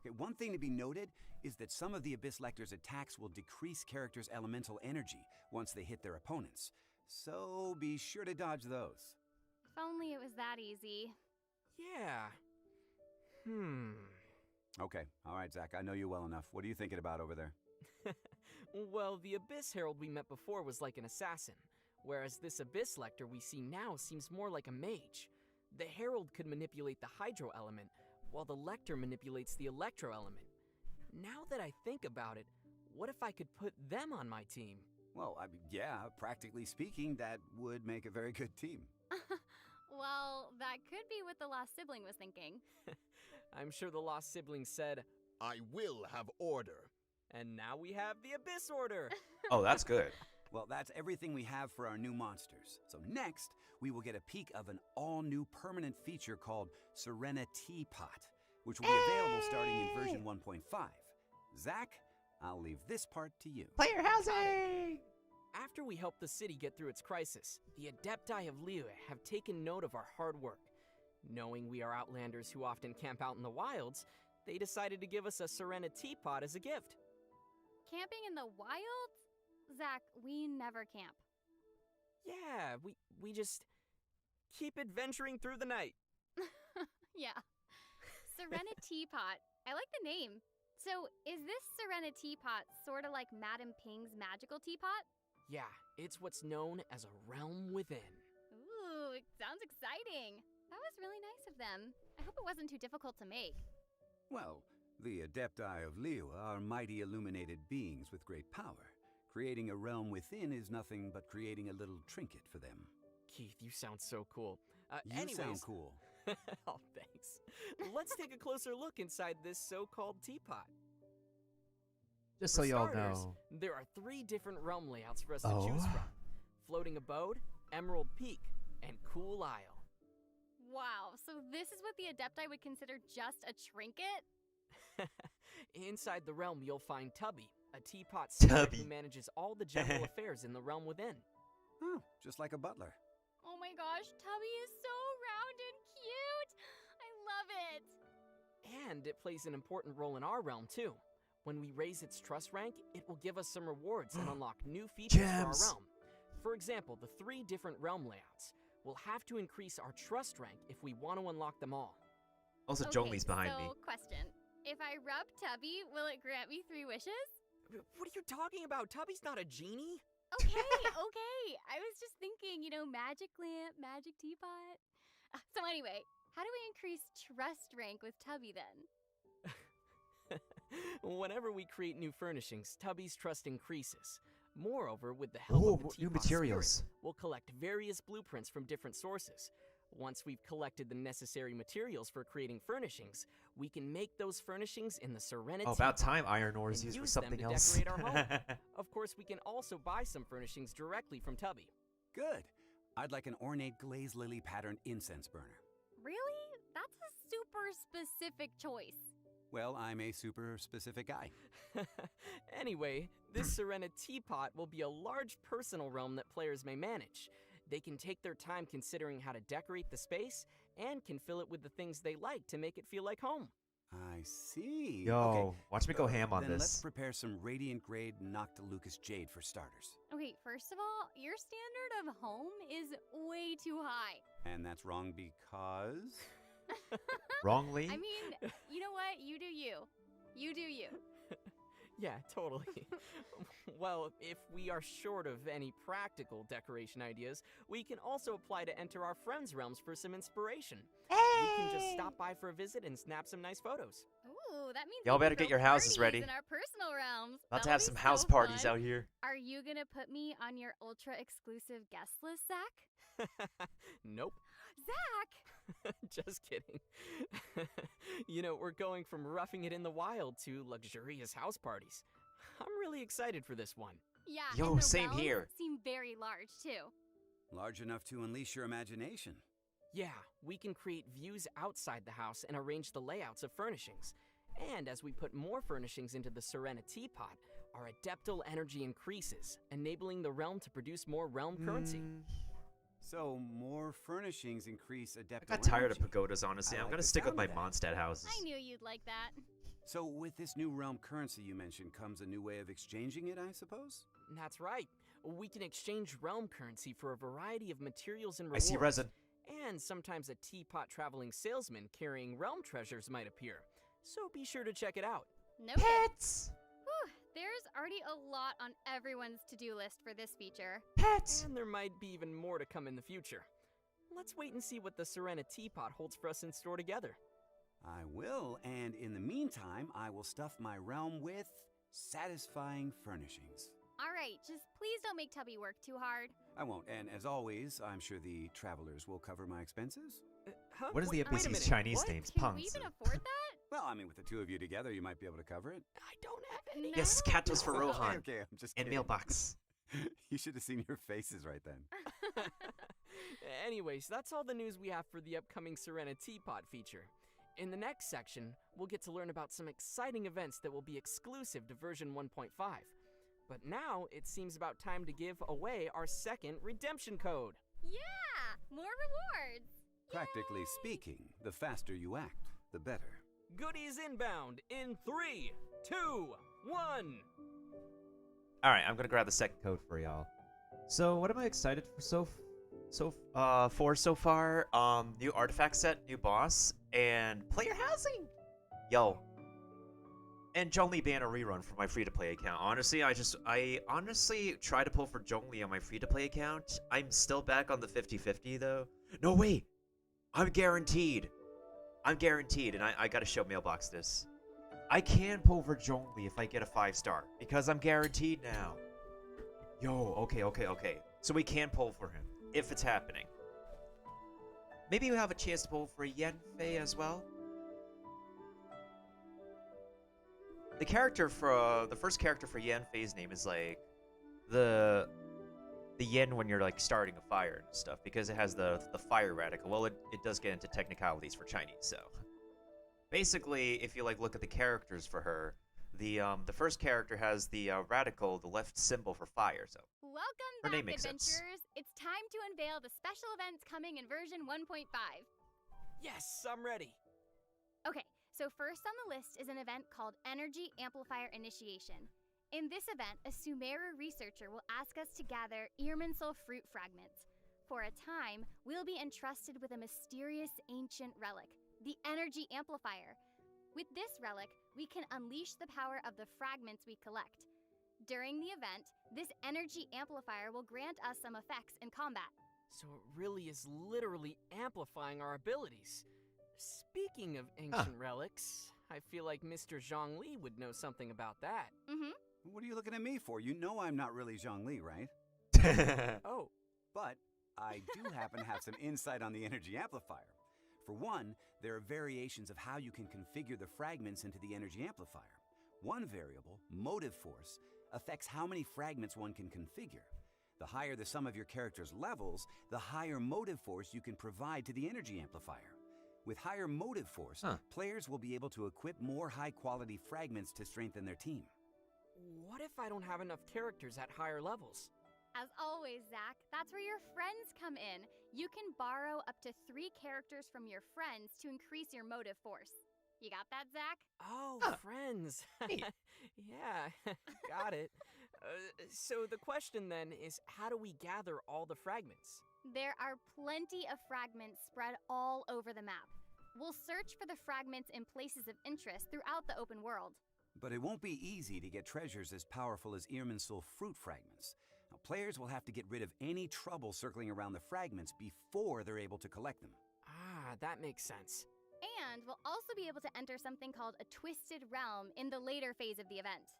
Okay, one thing to be noted is that some of the Abyss Lector's attacks will decrease characters' elemental energy once they hit their opponents. So be sure to dodge those. If only it was that easy. Yeah. Okay, all right, Zach, I know you well enough. What are you thinking about over there? Well, the Abyss Herald we met before was like an assassin, whereas this Abyss Lector we see now seems more like a mage. The Herald could manipulate the Hydro element, while the Lector manipulates the Electro element. Now that I think about it, what if I could put them on my team? Well, I mean, yeah, practically speaking, that would make a very good team. Well, that could be what the lost sibling was thinking. I'm sure the lost sibling said, I will have order. and now we have the Abyss Order. Oh, that's good. Well, that's everything we have for our new monsters. So next, we will get a peek of an all-new permanent feature called Serena Teapot, which will be available starting in version 1.5. Zach, I'll leave this part to you. Player housing! After we helped the city get through its crisis, the Adepti of Liyue have taken note of our hard work. Knowing we are outlanders who often camp out in the wilds, they decided to give us a Serena teapot as a gift. Camping in the wilds? Zach, we never camp. Yeah, we just keep adventuring through the night. Yeah. Serena Teapot. I like the name. So, is this Serena Teapot sort of like Madame Ping's magical teapot? Yeah, it's what's known as a realm within. Ooh, it sounds exciting. That was really nice of them. I hope it wasn't too difficult to make. Well, the Adepti of Liyue are mighty illuminated beings with great power. Creating a realm within is nothing but creating a little trinket for them. Keith, you sound so cool. You sound cool. Oh, thanks. Let's take a closer look inside this so-called teapot. Just so For y'all starters, know. there are 3 different realm layouts for us to choose from. Floating Abode, Emerald Peak, and Cool Isle. Wow, so this is what the Adepti would consider just a trinket? Inside the realm, you'll find Tubby, a teapot spirit who manages all the general affairs in the realm within. Oh, just like a butler. Oh my gosh, Tubby is so round and cute! I love it! And it plays an important role in our realm, too. When we raise its trust rank, it will give us some rewards and unlock new features for our realm. For example, the 3 different realm layouts. We'll have to increase our trust rank if we want to unlock them all. Also, Okay, Zhongli's behind me. Question. If I rub Tubby, will it grant me 3 wishes? What are you talking about? Tubby's not a genie. Okay, okay. I was just thinking, magic lamp, magic teapot. So anyway, how do we increase trust rank with Tubby then? Whenever we create new furnishings, Tubby's trust increases. Moreover, with the help of the new teapot materials. spirit, we'll collect various blueprints from different sources. Once we've collected the necessary materials for creating furnishings, we can make those furnishings in the Serena Oh, about teapot time iron ore is and used for use something them to else. decorate our home. Of course, we can also buy some furnishings directly from Tubby. Good. I'd like an ornate glazed lily patterned incense burner. Really? That's a super specific choice. Well, I'm a super specific guy. Anyway, this Serena teapot will be a large personal realm that players may manage. They can take their time considering how to decorate the space and can fill it with the things they like to make it feel like home. I see. Yo, Okay, watch me go ham on then this. let's prepare some radiant grade Noctilucous jade for starters. Okay, first of all, your standard of home is way too high. And that's wrong because... Wrongly? I mean, you know what? You do you. You do you. Yeah, totally. Well, if we are short of any practical decoration ideas, we can also apply to enter our friends' realms for some inspiration. We can just stop by for a visit and snap some nice photos. Ooh, that means Y'all we can better get throw your houses parties ready. in our personal realms. About to That'll have be some so house parties fun. out here. Are you gonna put me on your ultra exclusive guest list, Zach? Nope. Zach! Just kidding. We're going from roughing it in the wild to luxurious house parties. I'm really excited for this one. Yeah, Yo, and the same realms here. seem very large too. Large enough to unleash your imagination. Yeah, we can create views outside the house and arrange the layouts of furnishings. And as we put more furnishings into the Serena teapot, our adeptal energy increases, enabling the realm to produce more realm currency. So, more furnishings increase adeptal I got tired energy. of pagodas, honestly. I I'm like gonna the stick with sound my of that. Mondstadt houses. I knew you'd like that. So, with this new realm currency you mentioned comes a new way of exchanging it, I suppose? That's right. We can exchange realm currency for a variety of materials and I rewards. see resin. And sometimes a teapot traveling salesman carrying realm treasures might appear. So be sure to check it out. Noted. Pets! Whew, there's already a lot on everyone's to-do list for this feature. Pets! And there might be even more to come in the future. Let's wait and see what the Serena teapot holds for us in store together. I will, and in the meantime, I will stuff my realm with satisfying furnishings. All right, just please don't make Tubby work too hard. I won't, and as always, I'm sure the travelers will cover my expenses. Huh? What is the Wait a NPC's minute, Chinese what? names? Can we Punks. even afford that? Well, I mean, with the two of you together, you might be able to cover it. I don't have any. Yes, Katos for Okay, Rohan. okay, I'm just And kidding. mailbox. You should have seen your faces right then. Anyways, that's all the news we have for the upcoming Serena teapot feature. In the next section, we'll get to learn about some exciting events that will be exclusive to version 1.5. But now, it seems about time to give away our second redemption code. Yeah! More rewards! Practically speaking, the faster you act, the better. Goodies inbound in 3, 2, 1. Alright, I'm gonna grab the second code for y'all. So, what am I excited for so far? New artifact set, new boss, and player housing! Yo. And Zhongli ban a rerun for my free-to-play account. Honestly, I honestly try to pull for Zhongli on my free-to-play account. I'm still back on the 50-50 though. No, wait! I'm guaranteed! I'm guaranteed, and I gotta show Mailbox this. I can pull for Zhongli if I get a 5-star, because I'm guaranteed now. Yo, okay. So we can pull for him, if it's happening. Maybe we have a chance to pull for Yanfei as well? The character for, the first character for Yanfei's name is like, the yen when you're like starting a fire and stuff, because it has the fire radical. Well, it does get into technicalities for Chinese, so. Basically, if you like look at the characters for her, the first character has the radical, the left symbol for fire, so. Welcome her back, name makes sense. adventurers! It's time to unveil the special events coming in version 1.5. Yes, I'm ready. Okay, so first on the list is an event called Energy Amplifier Initiation. In this event, a Sumeru researcher will ask us to gather Irminsul fruit fragments. For a time, we'll be entrusted with a mysterious ancient relic, the Energy Amplifier. With this relic, we can unleash the power of the fragments we collect. During the event, this Energy Amplifier will grant us some effects in combat. So it really is literally amplifying our abilities. Speaking of ancient relics, I feel like Mr. Zhongli would know something about that. Mm-hmm. What are you looking at me for? You know I'm not really Zhongli, right? Oh. But I do happen to have some insight on the energy amplifier. For one, there are variations of how you can configure the fragments into the energy amplifier. One variable, motive force, affects how many fragments one can configure. The higher the sum of your character's levels, the higher motive force you can provide to the energy amplifier. With higher motive force, players will be able to equip more high-quality fragments to strengthen their team. What if I don't have enough characters at higher levels? As always, Zach, that's where your friends come in. You can borrow up to 3 characters from your friends to increase your motive force. You got that, Zach? Oh, friends. Yeah, got it. So the question then is, how do we gather all the fragments? There are plenty of fragments spread all over the map. We'll search for the fragments in places of interest throughout the open world. But it won't be easy to get treasures as powerful as Irminsul fruit fragments. Now, players will have to get rid of any trouble circling around the fragments before they're able to collect them. Ah, that makes sense. And we'll also be able to enter something called a Twisted Realm in the later phase of the event.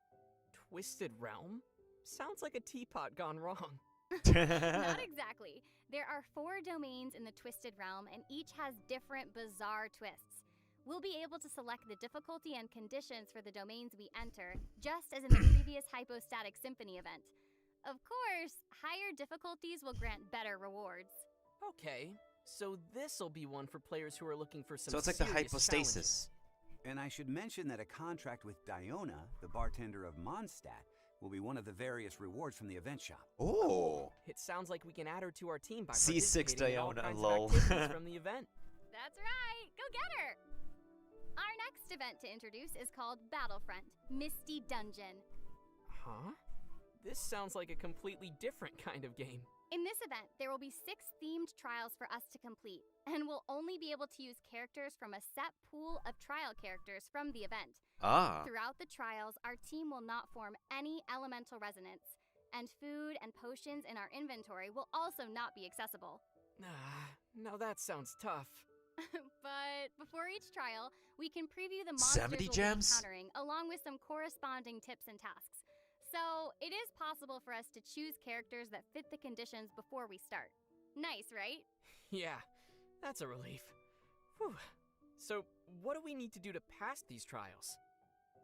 Twisted Realm? Sounds like a teapot gone wrong. Not exactly. There are 4 domains in the Twisted Realm, and each has different bizarre twists. We'll be able to select the difficulty and conditions for the domains we enter, just as in the previous Hypostatic Symphony event. Of course, higher difficulties will grant better rewards. Okay, so this'll be one for players who are looking for some So it's like the serious hypostasis. challenges. And I should mention that a contract with Diona, the bartender of Mondstadt, will be one of the various rewards from the event shop. Oh. It sounds like we can add her to our team by C6 participating in all Diona, kinds lol. of activities from the event. That's right! Go get her! Our next event to introduce is called Battlefront, Misty Dungeon. Huh? This sounds like a completely different kind of game. In this event, there will be 6 themed trials for us to complete, and we'll only be able to use characters from a set pool of trial characters from the event. Throughout the trials, our team will not form any elemental resonance, and food and potions in our inventory will also not be accessible. Now that sounds tough. But before each trial, we can preview the monsters we'll be encountering, along with some corresponding tips and tasks. So, it is possible for us to choose characters that fit the conditions before we start. Nice, right? Yeah, that's a relief. Whew. So, what do we need to do to pass these trials?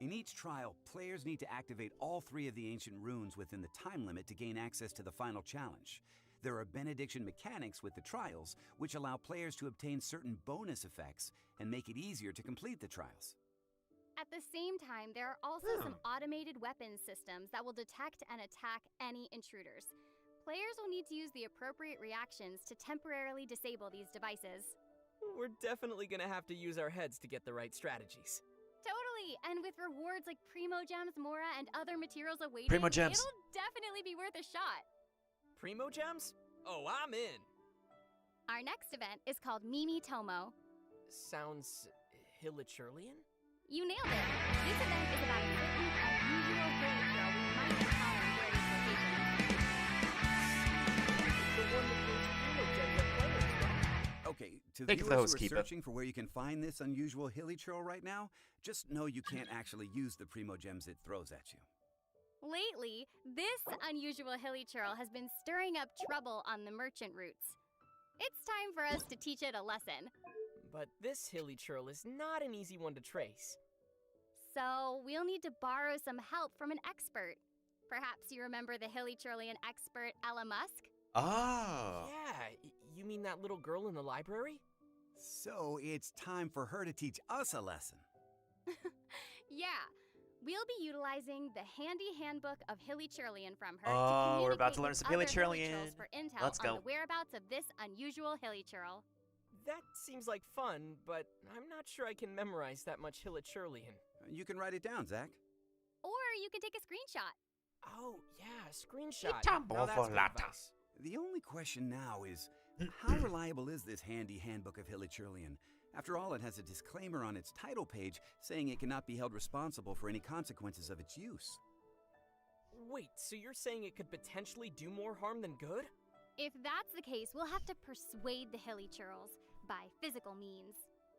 In each trial, players need to activate all 3 of the ancient runes within the time limit to gain access to the final challenge. There are benediction mechanics with the trials, which allow players to obtain certain bonus effects and make it easier to complete the trials. At the same time, there are also some automated weapons systems that will detect and attack any intruders. Players will need to use the appropriate reactions to temporarily disable these devices. We're definitely gonna have to use our heads to get the right strategies. Totally! And with rewards like Primo Gems, Mora, and other materials awaiting, Primo Gems. it'll definitely be worth a shot. Primo Gems? Oh, I'm in! Our next event is called Mimi Tomo. Sounds Hilichurlian? You nailed it! This event is about a certain unusual hilly girl we might encounter in various locations. The one that goes Primo Gems at players, right? Okay, to Thank you for the viewers host, who are keep it. searching for where you can find this unusual hilly trail right now, just know you can't actually use the Primo Gems it throws at you. Lately, this unusual hilly churl has been stirring up trouble on the merchant routes. It's time for us to teach it a lesson. But this Hilichurl is not an easy one to trace. So, we'll need to borrow some help from an expert. Perhaps you remember the Hilichurlian expert Ella Musk? Oh. Yeah, you mean that little girl in the library? So it's time for her to teach us a lesson. Yeah. We'll be utilizing the handy handbook of Hilichurlian from her Oh, to we're about to communicate learn with some other Hilichurlian. Hilichurls for intel Let's on go. the whereabouts of this unusual Hilichurl. That seems like fun, but I'm not sure I can memorize that much Hilichurlian. You can write it down, Zach. Or you can take a screenshot. Oh, yeah, screenshot. Itambo Now that's good volata. advice. The only question now is, how reliable is this handy handbook of Hilichurlian? After all, it has a disclaimer on its title page saying it cannot be held responsible for any consequences of its use. Wait, so you're saying it could potentially do more harm than good? If that's the case, we'll have to persuade the Hilichurls by physical means.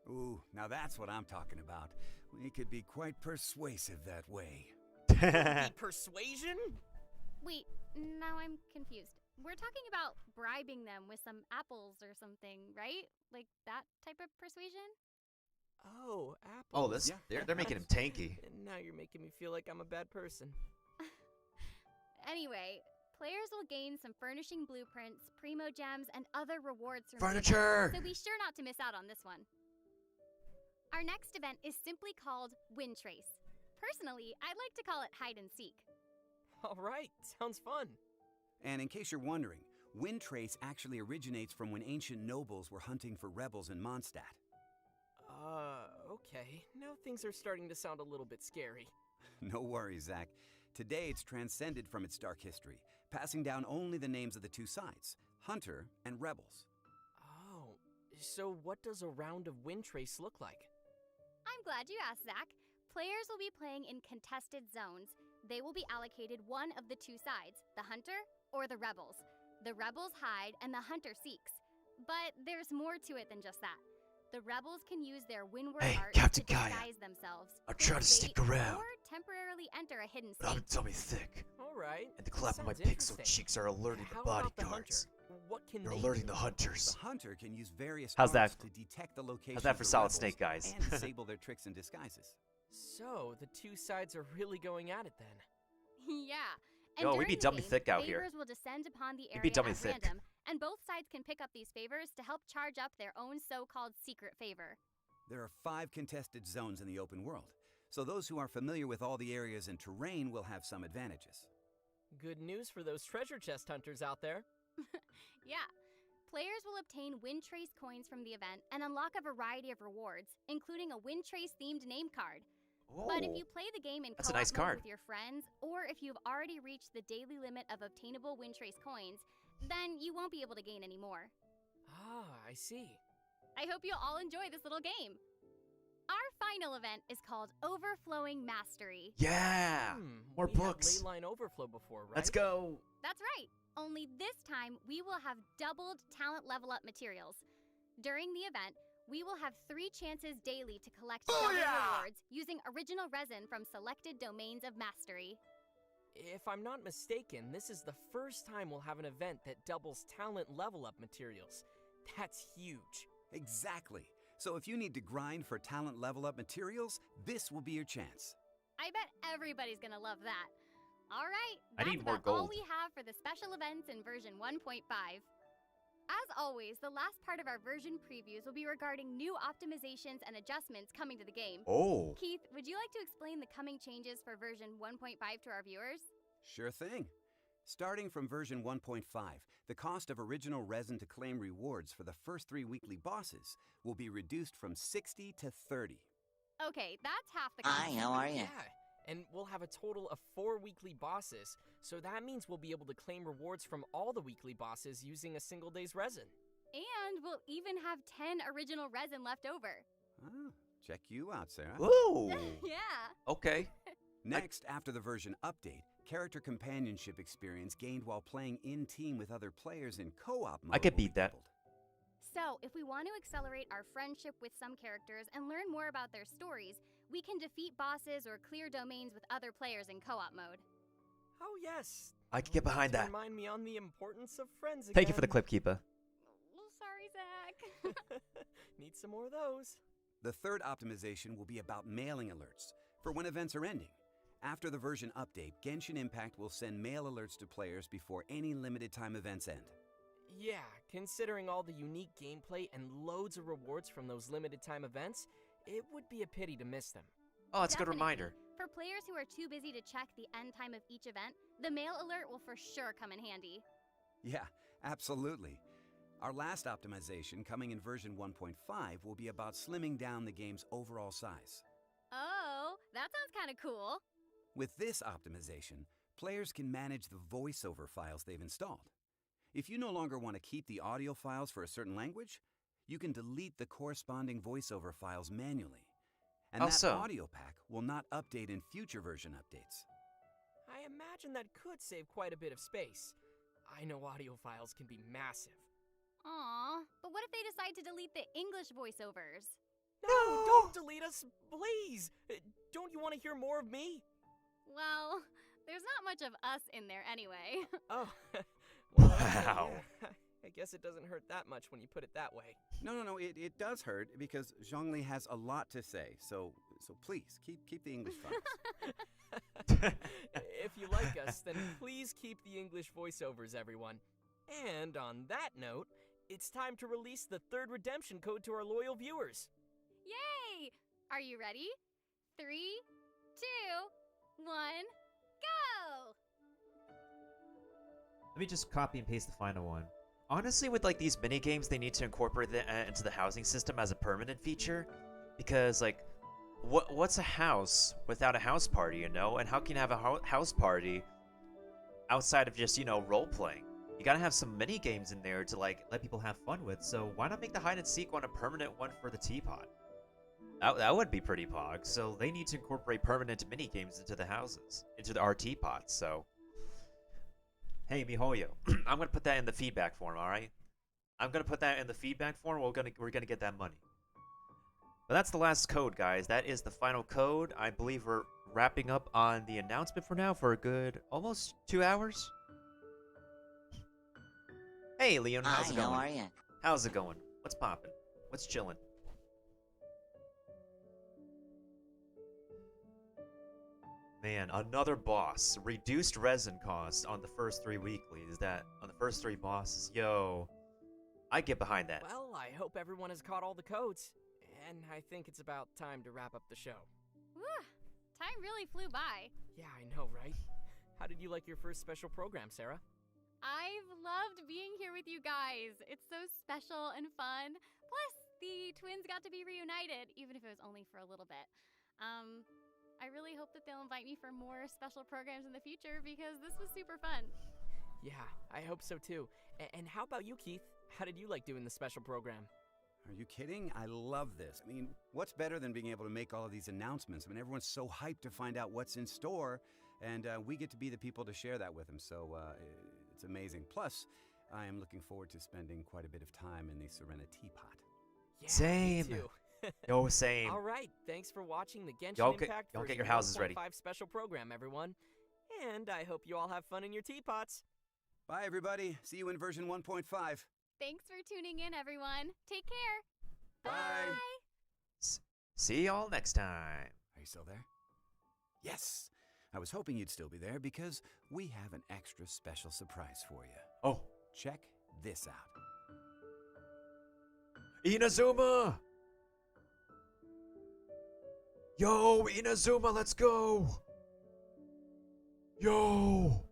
Ooh, now that's what I'm talking about. We could be quite persuasive that way. The persuasion? Wait, now I'm confused. We're talking about bribing them with some apples or something, right? Like that type of persuasion? Oh, apples. Oh, this they're making him tanky. And now you're making me feel like I'm a bad person. Anyway, players will gain some furnishing blueprints, Primo Gems, and other rewards from Furniture! the event, so be sure not to miss out on this one. Our next event is simply called Wind Trace. Personally, I'd like to call it Hide and Seek. All right, sounds fun. And in case you're wondering, Wind Trace actually originates from when ancient nobles were hunting for rebels in Mondstadt. Okay. Now things are starting to sound a little bit scary. No worries, Zach. Today it's transcended from its dark history, passing down only the names of the two sides, Hunter and Rebels. Oh, so what does a round of Wind Trace look like? I'm glad you asked, Zach. Players will be playing in contested zones. They will be allocated one of the two sides, the Hunter or the Rebels. The Rebels hide and the Hunter seeks. But there's more to it than just that. The Rebels can use their windward Hey, art Captain to Gaia. disguise themselves. I'll try to evade stick around. Or temporarily enter a hidden But I'm state. tummy thick, All right. and the clap of my sounds pixel interesting. cheeks are alerting the How about the bodyguards. Hunter? What can They're they alerting do? the hunters. The Hunter can use various How's arts that? to detect the location How's that of for the Solid rebels Snake, guys? and disable their tricks and disguises. So, the two sides are really going at it then. Yeah. And Yo, we during be the dummy game, thick out here. favors will descend upon the We area be dummy at thick. random, and both sides can pick up these favors to help charge up their own so-called secret favor. There are 5 contested zones in the open world, so those who are familiar with all the areas and terrain will have some advantages. Good news for those treasure chest hunters out there. Yeah. Players will obtain Wind Trace coins from the event and unlock a variety of rewards, including a Wind Trace themed name card. But if you play the game in That's a co-op nice mode card. with your friends, or if you've already reached the daily limit of obtainable Wind Trace coins, then you won't be able to gain any more. Ah, I see. I hope you'll all enjoy this little game. Our final event is called Overflowing Mastery. Yeah! More we books. Had Leyline Overflow before, right? Let's go! That's right. Only this time, we will have doubled talent level up materials. During the event, we will have 3 chances daily to collect double rewards using original resin from selected domains of mastery. If I'm not mistaken, this is the first time we'll have an event that doubles talent level up materials. That's huge. Exactly. So if you need to grind for talent level up materials, this will be your chance. I bet everybody's gonna love that. All right, I that's need more about all gold. we have for the special events in version 1.5. As always, the last part of our version previews will be regarding new optimizations and adjustments coming to the game. Oh. Keith, would you like to explain the coming changes for version 1.5 to our viewers? Sure thing. Starting from version 1.5, the cost of original resin to claim rewards for the first 3 weekly bosses will be reduced from 60 to 30. Okay, that's half the cost. Hi, how are you? Yeah, and we'll have a total of 4 weekly bosses, so that means we'll be able to claim rewards from all the weekly bosses using a single day's resin. And we'll even have 10 original resin left over. Ah, check you out, Sarah. Ooh. Yeah. Okay. Next, after the version update, character companionship experience gained while playing in team with other players in co-op mode. I could will be beat that. doubled. So, if we want to accelerate our friendship with some characters and learn more about their stories, we can defeat bosses or clear domains with other players in co-op mode. Oh yes. I can get behind that. Remind me on the importance of friends again. Thank you for the clip, Keepa. Oh, sorry, Zach. Need some more of those. The third optimization will be about mailing alerts for when events are ending. After the version update, Genshin Impact will send mail alerts to players before any limited time events end. Yeah, considering all the unique gameplay and loads of rewards from those limited time events, it would be a pity to miss them. Oh, that's a good Definitely. reminder. For players who are too busy to check the end time of each event, the mail alert will for sure come in handy. Yeah, absolutely. Our last optimization, coming in version 1.5, will be about slimming down the game's overall size. Oh, that sounds kind of cool. With this optimization, players can manage the voiceover files they've installed. If you no longer want to keep the audio files for a certain language, you can delete the corresponding voiceover files manually. And that Also- audio pack will not update in future version updates. I imagine that could save quite a bit of space. I know audio files can be massive. Aw, but what if they decide to delete the English voiceovers? No, don't delete us, please! Don't you want to hear more of me? Well, there's not much of us in there anyway. Oh, Wow. yeah. I guess it doesn't hurt that much when you put it that way. No, it does hurt because Zhongli has a lot to say. So please keep the English files. If you like us, then please keep the English voiceovers, everyone. And on that note, it's time to release the third redemption code to our loyal viewers. Yay! Are you ready? 3, 2, 1, go! Let me just copy and paste the final one. Honestly, with like these mini games, they need to incorporate that into the housing system as a permanent feature, because like, what's a house without a house party, you know? And how can you have a house party outside of just, you know, role playing? You gotta have some mini games in there to like let people have fun with. So why not make the hide and seek one a permanent one for the teapot? That would be pretty pog. So they need to incorporate permanent mini games into the houses, into our teapots. So. Hey, Mihoyo, I'm gonna put that in the feedback form, all right? I'm gonna put that in the feedback form. We're gonna get that money. But that's the last code, guys. That is the final code. I believe we're wrapping up on the announcement for now for a good almost 2 hours. Hey, Leon, how's Hi, it going? how are you? How's it going? What's poppin'? What's chillin'? Man, another boss. Reduced resin cost on the first 3 weeklies. That on the first 3 bosses. Yo, I get behind that. Well, I hope everyone has caught all the codes. And I think it's about time to wrap up the show. Whew, time really flew by. Yeah, I know, right? How did you like your first special program, Sarah? I've loved being here with you guys. It's so special and fun. Plus, the twins got to be reunited, even if it was only for a little bit. I really hope that they'll invite me for more special programs in the future because this was super fun. Yeah, I hope so too. And how about you, Keith? How did you like doing the special program? Are you kidding? I love this. I mean, what's better than being able to make all of these announcements? I mean, everyone's so hyped to find out what's in store, and we get to be the people to share that with them. So it's amazing. Plus, I am looking forward to spending quite a bit of time in the Serena Teapot. Yeah, Same. Me too. Yo, same. All right, thanks for watching the Genshin Y'all Impact get version your houses ready. 1.5 special program, everyone. And I hope you all have fun in your teapots. Bye, everybody. See you in version 1.5. Thanks for tuning in, everyone. Take care. Bye. See y'all next time. Are you still there? Yes! I was hoping you'd still be there because we have an extra special surprise for you. Oh. Check this out. Inazuma! Yo, Inazuma, let's go! Yo!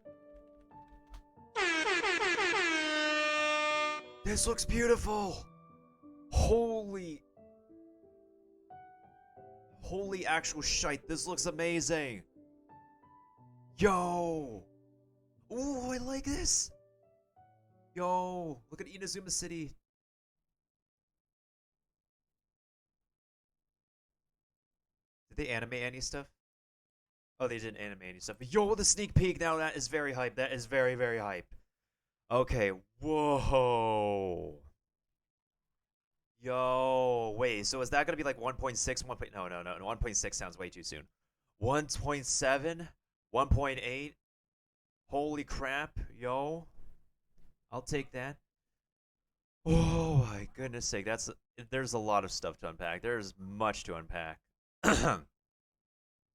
This looks beautiful! Holy actual shite, this looks amazing! Yo! Ooh, I like this! Yo, look at Inazuma City. Did they animate any stuff? Oh, they didn't animate any stuff. But yo, the sneak peek now, that is very hype. That is very, very hype. Okay, whoa. Yo, wait, so is that going to be like 1.6, 1. No, 1.6 sounds way too soon. 1.7, 1.8. Holy crap, yo. I'll take that. Oh my goodness sake, there's a lot of stuff to unpack. There's much to unpack. But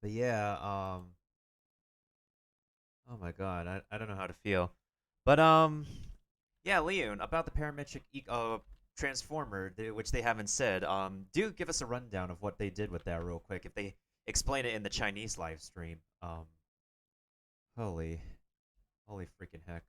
yeah, oh my god, I don't know how to feel. But yeah, Leon, about the parametric transformer, which they haven't said, do give us a rundown of what they did with that real quick. If they explain it in the Chinese live stream. Holy freaking heck.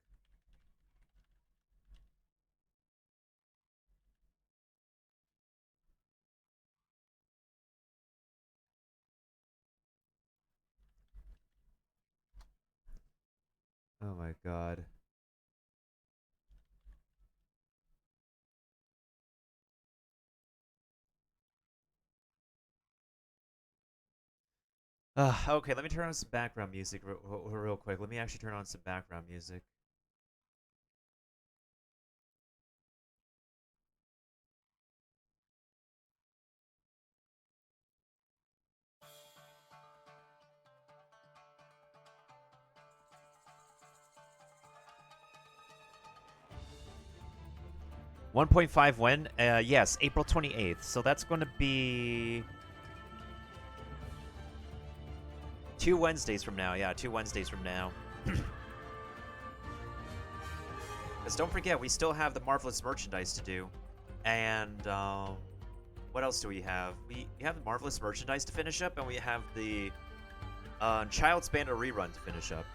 Oh my god. Okay, let me turn on some background music real quick. Let me actually turn on some background music. $1.5 when? Yes, April 28th. So that's going to be 2 Wednesdays from now. Yeah, 2 Wednesdays from now. Because don't forget, we still have the Marvelous merchandise to do. And what else do we have? We have the Marvelous merchandise to finish up, and we have the Child's Banner rerun to finish up.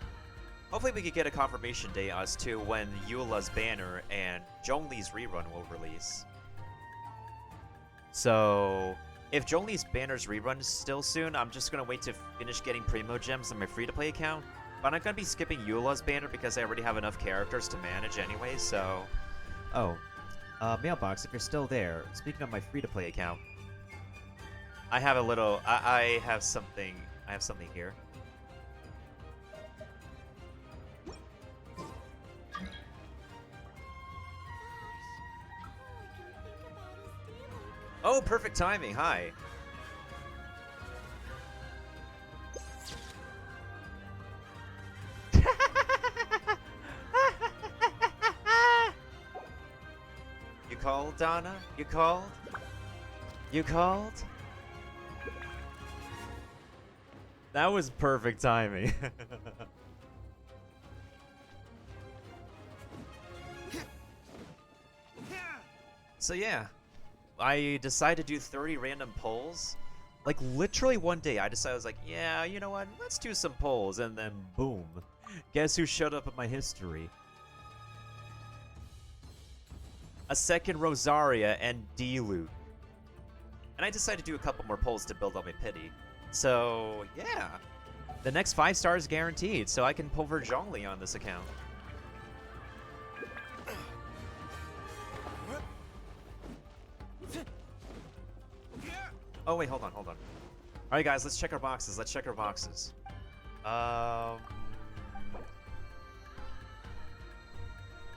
Hopefully we could get a confirmation date as to when Eula's banner and Zhongli's rerun will release. So, if Zhongli's banner's rerun is still soon, I'm just going to wait to finish getting Primo Gems on my free-to-play account. But I'm going to be skipping Eula's banner because I already have enough characters to manage anyway, so... Oh, Mailbox, if you're still there, speaking of my free-to-play account, I have a little... I have something here. Oh, perfect timing. Hi. You called, Donna? You called? You called? That was perfect timing. So yeah. I decided to do 30 random polls. Like, literally one day, I was like, yeah, you know what? Let's do some polls. And then, boom. Guess who showed up in my history? A second Rosaria and D-Loot. And I decided to do a couple more polls to build up my pity. So, yeah. The next 5 stars guaranteed, so I can pull for Zhongli on this account. Oh, wait, hold on. Alright, guys, let's check our boxes.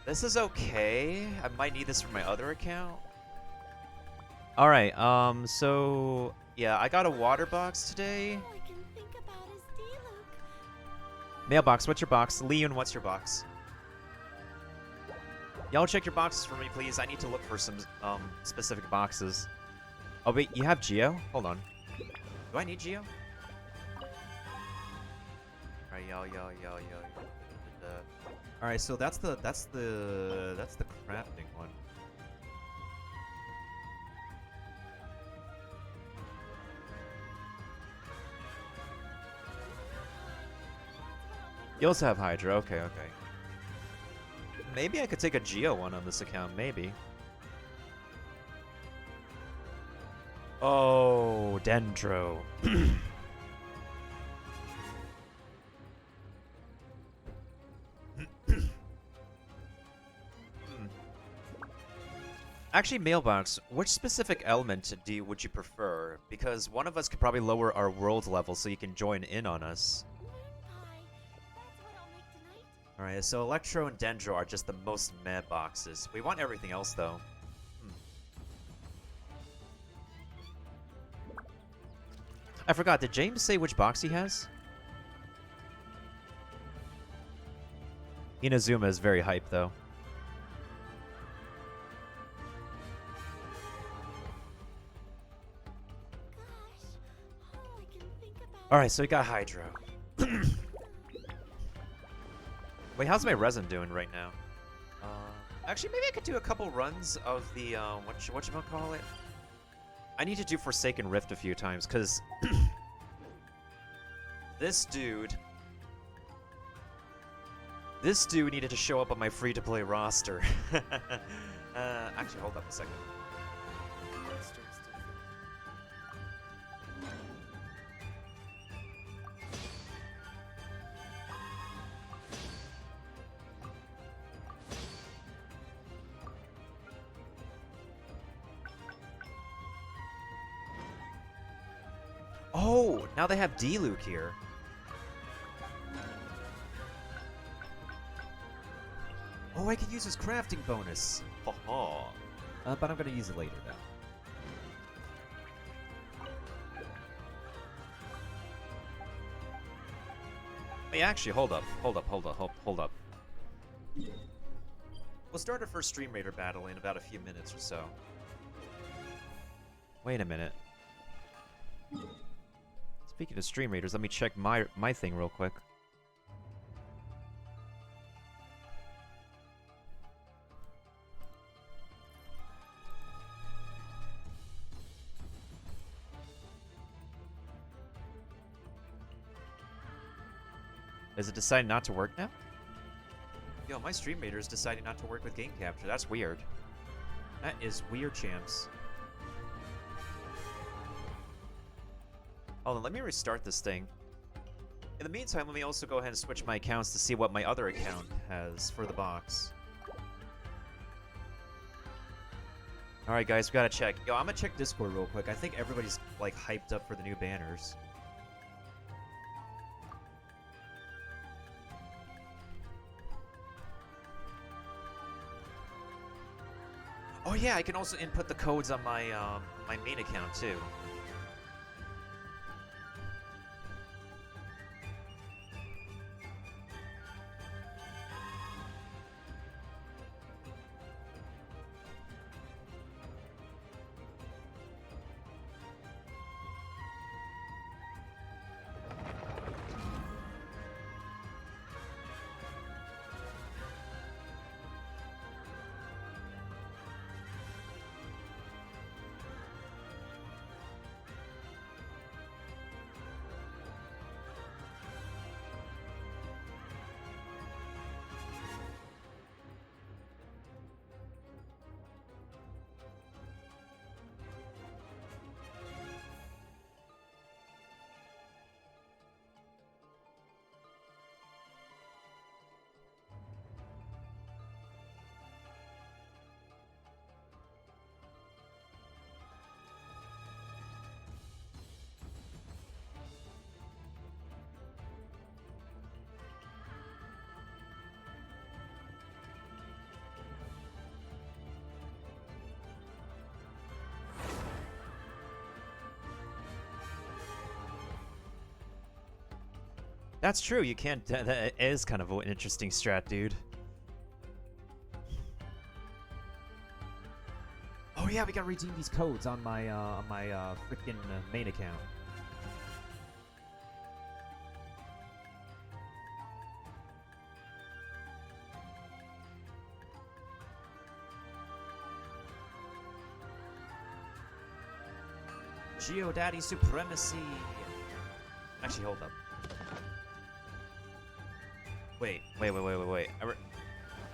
This is okay. I might need this for my other account. Alright, so... Yeah, I got a water box today. All I can think about is D-Luke. Mailbox, what's your box? Leon, what's your box? Y'all check your boxes for me, please. I need to look for some specific boxes. Oh, wait, you have Geo? Hold on. Do I need Geo? Alright, yo. Alright, so that's the crafting one. You also have Hydra, okay. Maybe I could take a Geo one on this account, maybe. Oh, Dendro. Actually, Mailbox, which specific element would you prefer? Because one of us could probably lower our world level so you can join in on us. Alright, so Electro and Dendro are just the most meh boxes. We want everything else, though. I forgot, did James say which box he has? Inazuma is very hyped, though. Alright, so we got Hydro. Wait, how's my resin doing right now? Actually, maybe I could do a couple runs of the, whatchamacallit? I need to do Forsaken Rift a few times, because this dude needed to show up on my free-to-play roster. Actually, hold up a second. Oh, now they have D-Luke here. Oh, I can use his crafting bonus. Haha. But I'm gonna use it later, though. Wait, actually, hold up. We'll start our first Stream Raider battle in about a few minutes or so. Wait a minute. Speaking of Stream Raiders, let me check my thing real quick. Is it deciding not to work now? Yo, my Stream Raider is deciding not to work with game capture. That's weird. That is weird, champs. Hold on, let me restart this thing. In the meantime, let me also go ahead and switch my accounts to see what my other account has for the box. Alright guys, we gotta check. Yo, I'm gonna check Discord real quick. I think everybody's like hyped up for the new banners. Oh yeah, I can also input the codes on my my main account too. That's true, you can't. That is kind of an interesting strat, dude. Oh yeah, we gotta redeem these codes on my freaking main account. Geodaddy supremacy. Actually, hold up. Wait.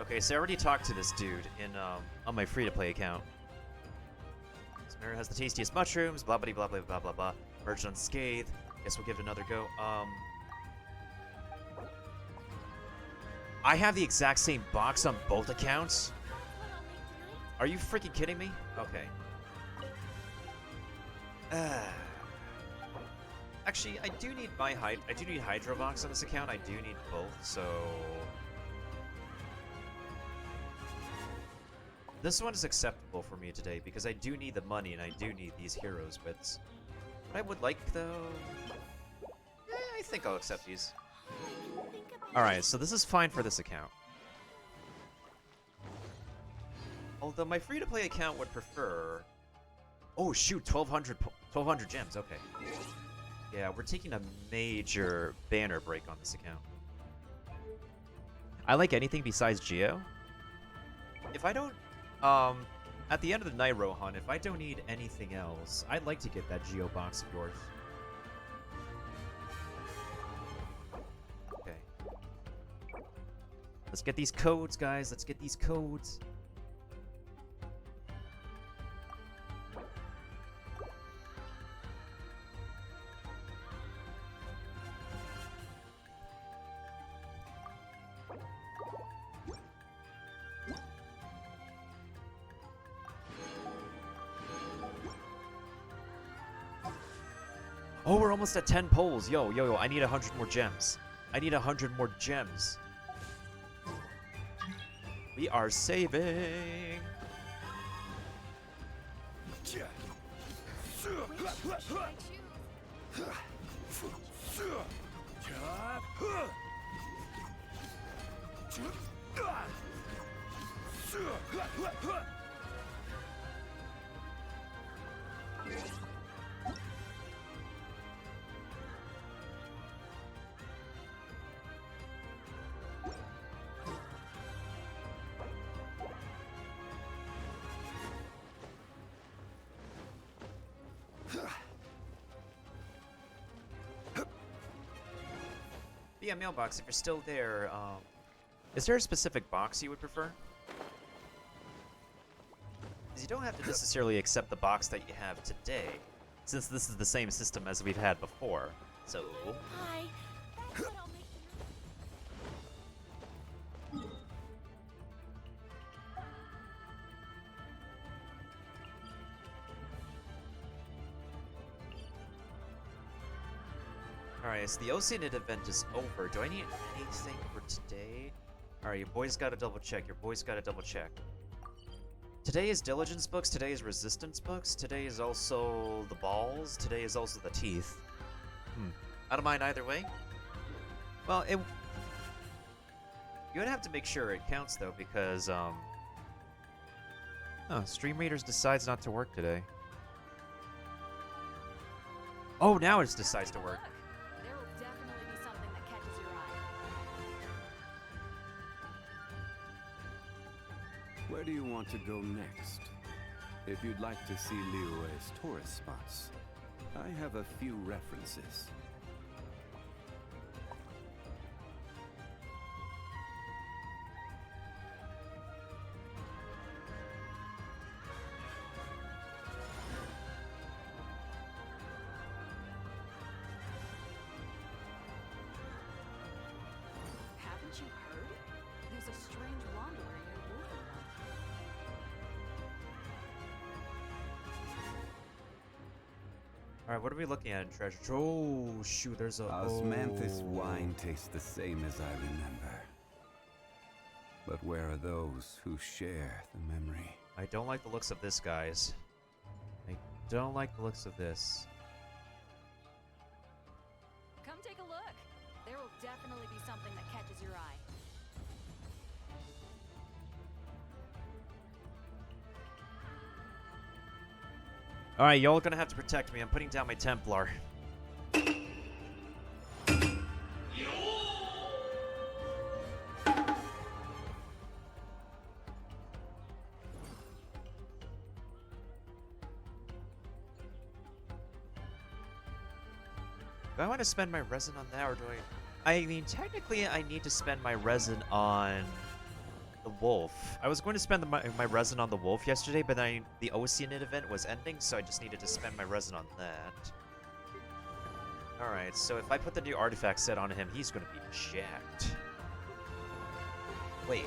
Okay, so I already talked to this dude in on my free-to-play account. Samara has the tastiest mushrooms. Blah blah blah blah blah blah blah. Merged unscathed. Guess we'll give it another go. I have the exact same box on both accounts. Are you freaking kidding me? Okay. Actually, I do need Hydrovox on this account. I do need both, so this one is acceptable for me today because I do need the money and I do need these heroes bits. What I would like though, I think I'll accept these. All right, so this is fine for this account. Although my free-to-play account would prefer. Oh shoot, 1200 gems. Okay. Yeah, we're taking a major banner break on this account. I like anything besides Geo. If I don't, at the end of the night, Rohan, if I don't need anything else, I'd like to get that Geo box of yours. Okay. Let's get these codes, guys. Let's get these codes. Oh, we're almost at 10 polls. Yo, I need 100 more gems. I need 100 more gems. We are saving. Yeah, mailbox, if you're still there, is there a specific box you would prefer? Because you don't have to necessarily accept the box that you have today, since this is the same system as we've had before. So. Hi. That's what I'll make Alright, so the Oceanid event is over. Do I need anything for today? Alright, your boys gotta double check. Today is Diligence books, today is Resistance books, today is also the balls, today is also the teeth. I don't mind either way. Well, you would have to make sure it counts though, because, Stream Raiders decides not to work today. Oh, now it decides to work. There will definitely be something that catches your eye. Where do you want to go next? If you'd like to see Liyue's tourist spots, I have a few references. Haven't you heard? There's a strange wanderer near Wolfen. Alright, what are we looking at in treasure? Oh, shoot, there's a... Osmanthus wine tastes the same as I remember. But where are those who share the memory? I don't like the looks of this, guys. I don't like the looks of this. Come take a look. There will definitely be something that catches your eye. Alright, y'all gonna have to protect me. I'm putting down my Templar. Do I want to spend my resin on that, or do I mean, technically, I need to spend my resin on the wolf. I was going to spend my resin on the wolf yesterday, but then the Oceanid event was ending, so I just needed to spend my resin on that. Alright, so if I put the new artifact set on him, he's going to be jacked. Wait,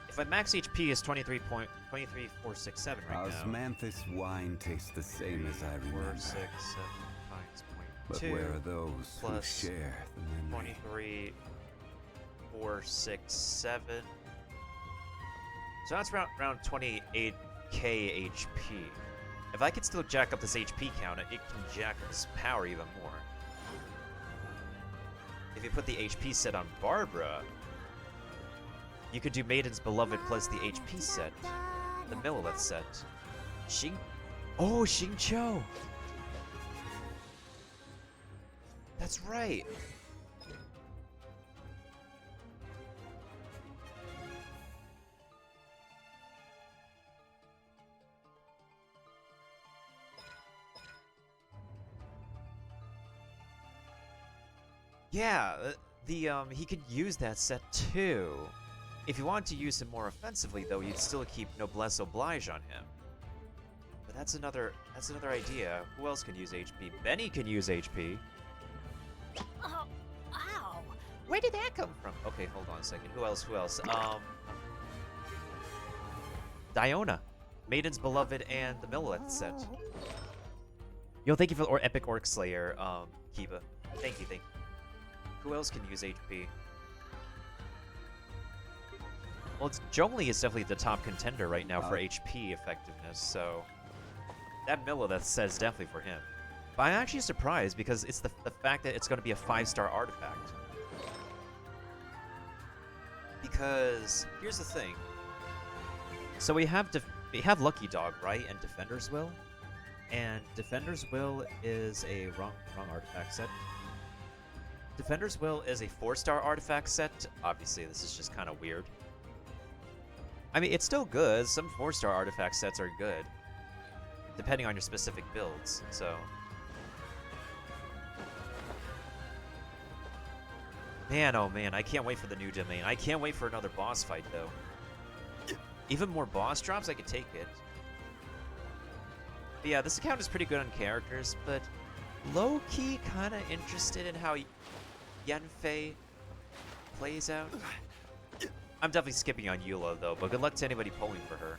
if my max HP is 23.23467 right now. Osmanthus wine tastes the same as I remember. 467 times But 0.2 where are those who plus share the memory? 23,467. So that's around 28k HP. If I could still jack up this HP count, it can jack up his power even more. If you put the HP set on Barbara, you could do Maiden's Beloved plus the HP set, the Millilith set. Xingqiu! That's right! Yeah, he could use that set too. If you wanted to use him more offensively, though, you'd still keep Noblesse Oblige on him. But that's another idea. Who else can use HP? Benny can use HP. Oh, ow! Where did that come from? Okay, hold on a second. Who else? Diona, Maiden's Beloved, and the Millilith set. Yo, thank you for Epic Orc Slayer, Kiba. Thank you. Who else can use HP? Well, Zhongli is definitely the top contender right now for HP effectiveness, so that Millilith set is definitely for him. But I'm actually surprised because it's the fact that it's going to be a 5-star artifact. Because here's the thing. So we have Lucky Dog, right, and Defender's Will, and Defender's Will is a wrong artifact set. Defender's Will is a 4-star artifact set. Obviously, this is just kind of weird. I mean, it's still good. Some 4-star artifact sets are good, depending on your specific builds, so... Man, oh man, I can't wait for the new domain. I can't wait for another boss fight, though. Even more boss drops, I could take it. But yeah, this account is pretty good on characters, but low-key kind of interested in how Yanfei plays out. I'm definitely skipping on Eula, though, but good luck to anybody pulling for her.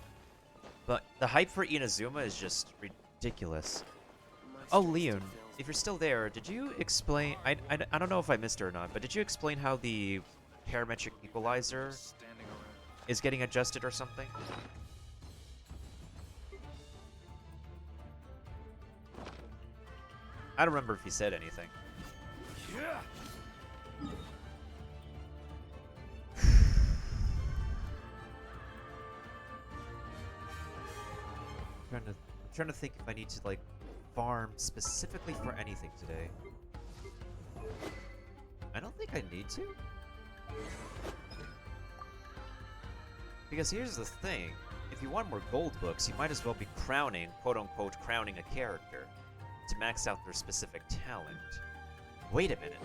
But the hype for Inazuma is just ridiculous. Oh, Leon, if you're still there, did you explain... I don't know if I missed it or not, but did you explain how the parametric equalizer is getting adjusted or something? I don't remember if you said anything. I'm trying to think if I need to, like, farm specifically for anything today. I don't think I need to. Because here's the thing. If you want more gold books, you might as well be crowning, quote-unquote, crowning a character to max out their specific talent. Wait a minute.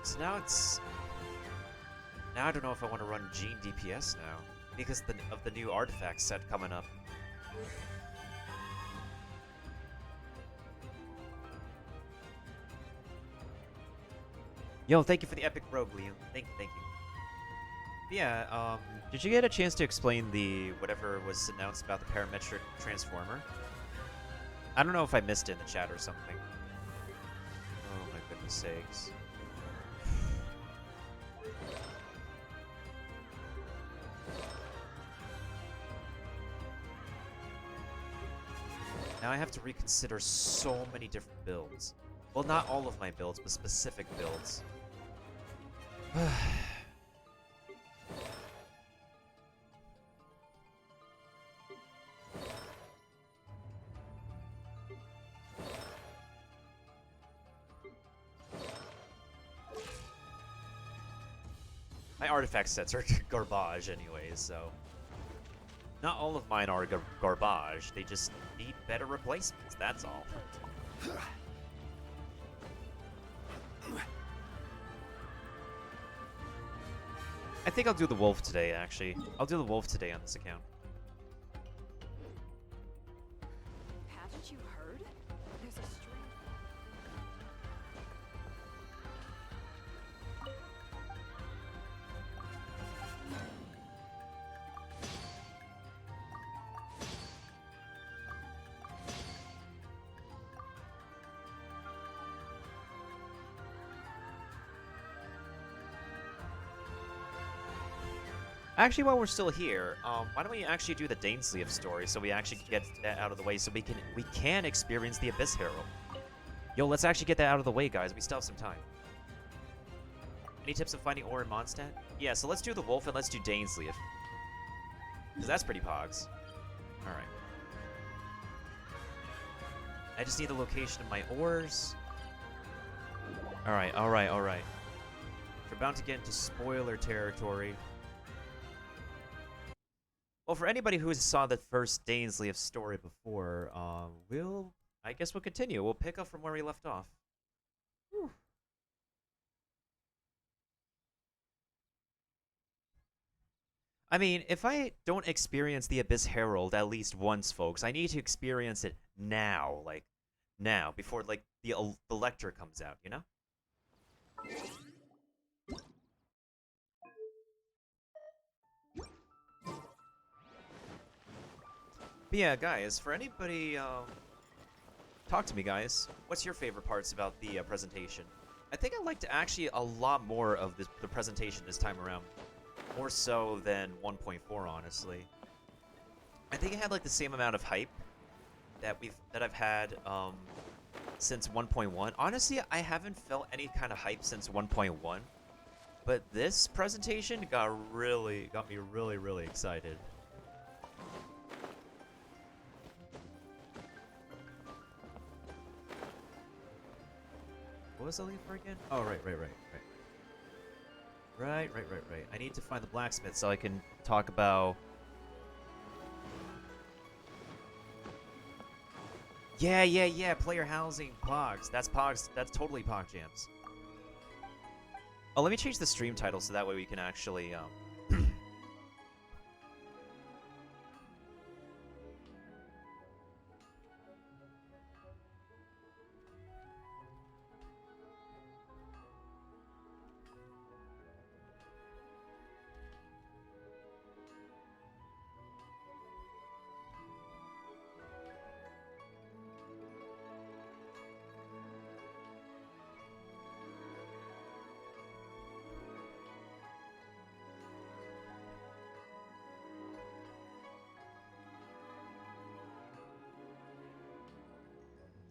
So now it's... Now I don't know if I want to run Gene DPS now, because of the new artifact set coming up. Yo, thank you for the epic rogue, Liam. Thank you. But yeah, did you get a chance to explain the whatever was announced about the parametric transformer? I don't know if I missed it in the chat or something. Oh my goodness sakes. Now I have to reconsider so many different builds. Well, not all of my builds, but specific builds. My artifact sets are garbage anyways, so... Not all of mine are garbage. They just need better replacements. That's all. I think I'll do the wolf today, actually. I'll do the wolf today on this account. Haven't you heard? There's a strange... Actually, while we're still here, why don't we actually do the Dainsleif story so we actually get that out of the way so we can experience the Abyss Herald. Yo, let's actually get that out of the way, guys. We still have some time. Any tips of finding ore in Mondstadt? Yeah, so let's do the wolf and let's do Dainsleif. Because that's pretty pogs. Alright. I just need the location of my ores. Alright, alright, alright. We're about to get into spoiler territory. Well, for anybody who saw the first Dainsleif story before, I guess we'll continue. We'll pick up from where we left off. Whew. I mean, if I don't experience the Abyss Herald at least once, folks, I need to experience it now, like, now, before, like, the lecture comes out, you know? But yeah, guys, for anybody, talk to me, guys. What's your favorite parts about the presentation? I think I liked actually a lot more of the presentation this time around. More so than 1.4, honestly. I think it had like the same amount of hype that I've had since 1.1. Honestly, I haven't felt any kind of hype since 1.1. But this presentation got me really excited. What was I looking for again? Oh, right. Right. I need to find the blacksmith so I can talk about... Yeah, player housing, Pogs. That's Pogs, that's totally Pog Jams. Oh, let me change the stream title so that way we can actually,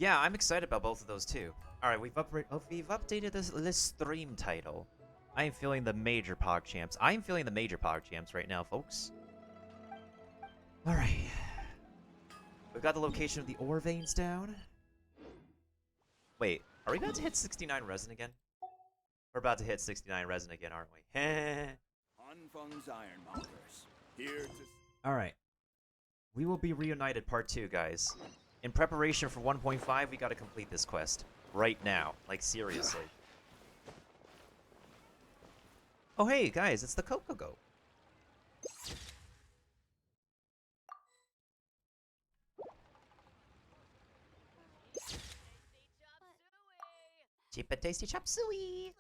yeah, I'm excited about both of those too. All right, we've updated this stream title. I am feeling the major Pog Champs. I am feeling the major Pog Champs right now, folks. All right, we've got the location of the ore veins down. Wait, are we about to hit 69 resin again? We're about to hit 69 resin again, aren't we? Hanfeng's Ironmongers. Here to... All right, we will be reunited part 2, guys. In preparation for 1.5, we gotta complete this quest. Right now. Like, seriously. Oh, hey, guys, it's the Kokogo. Cheap and tasty chop suey.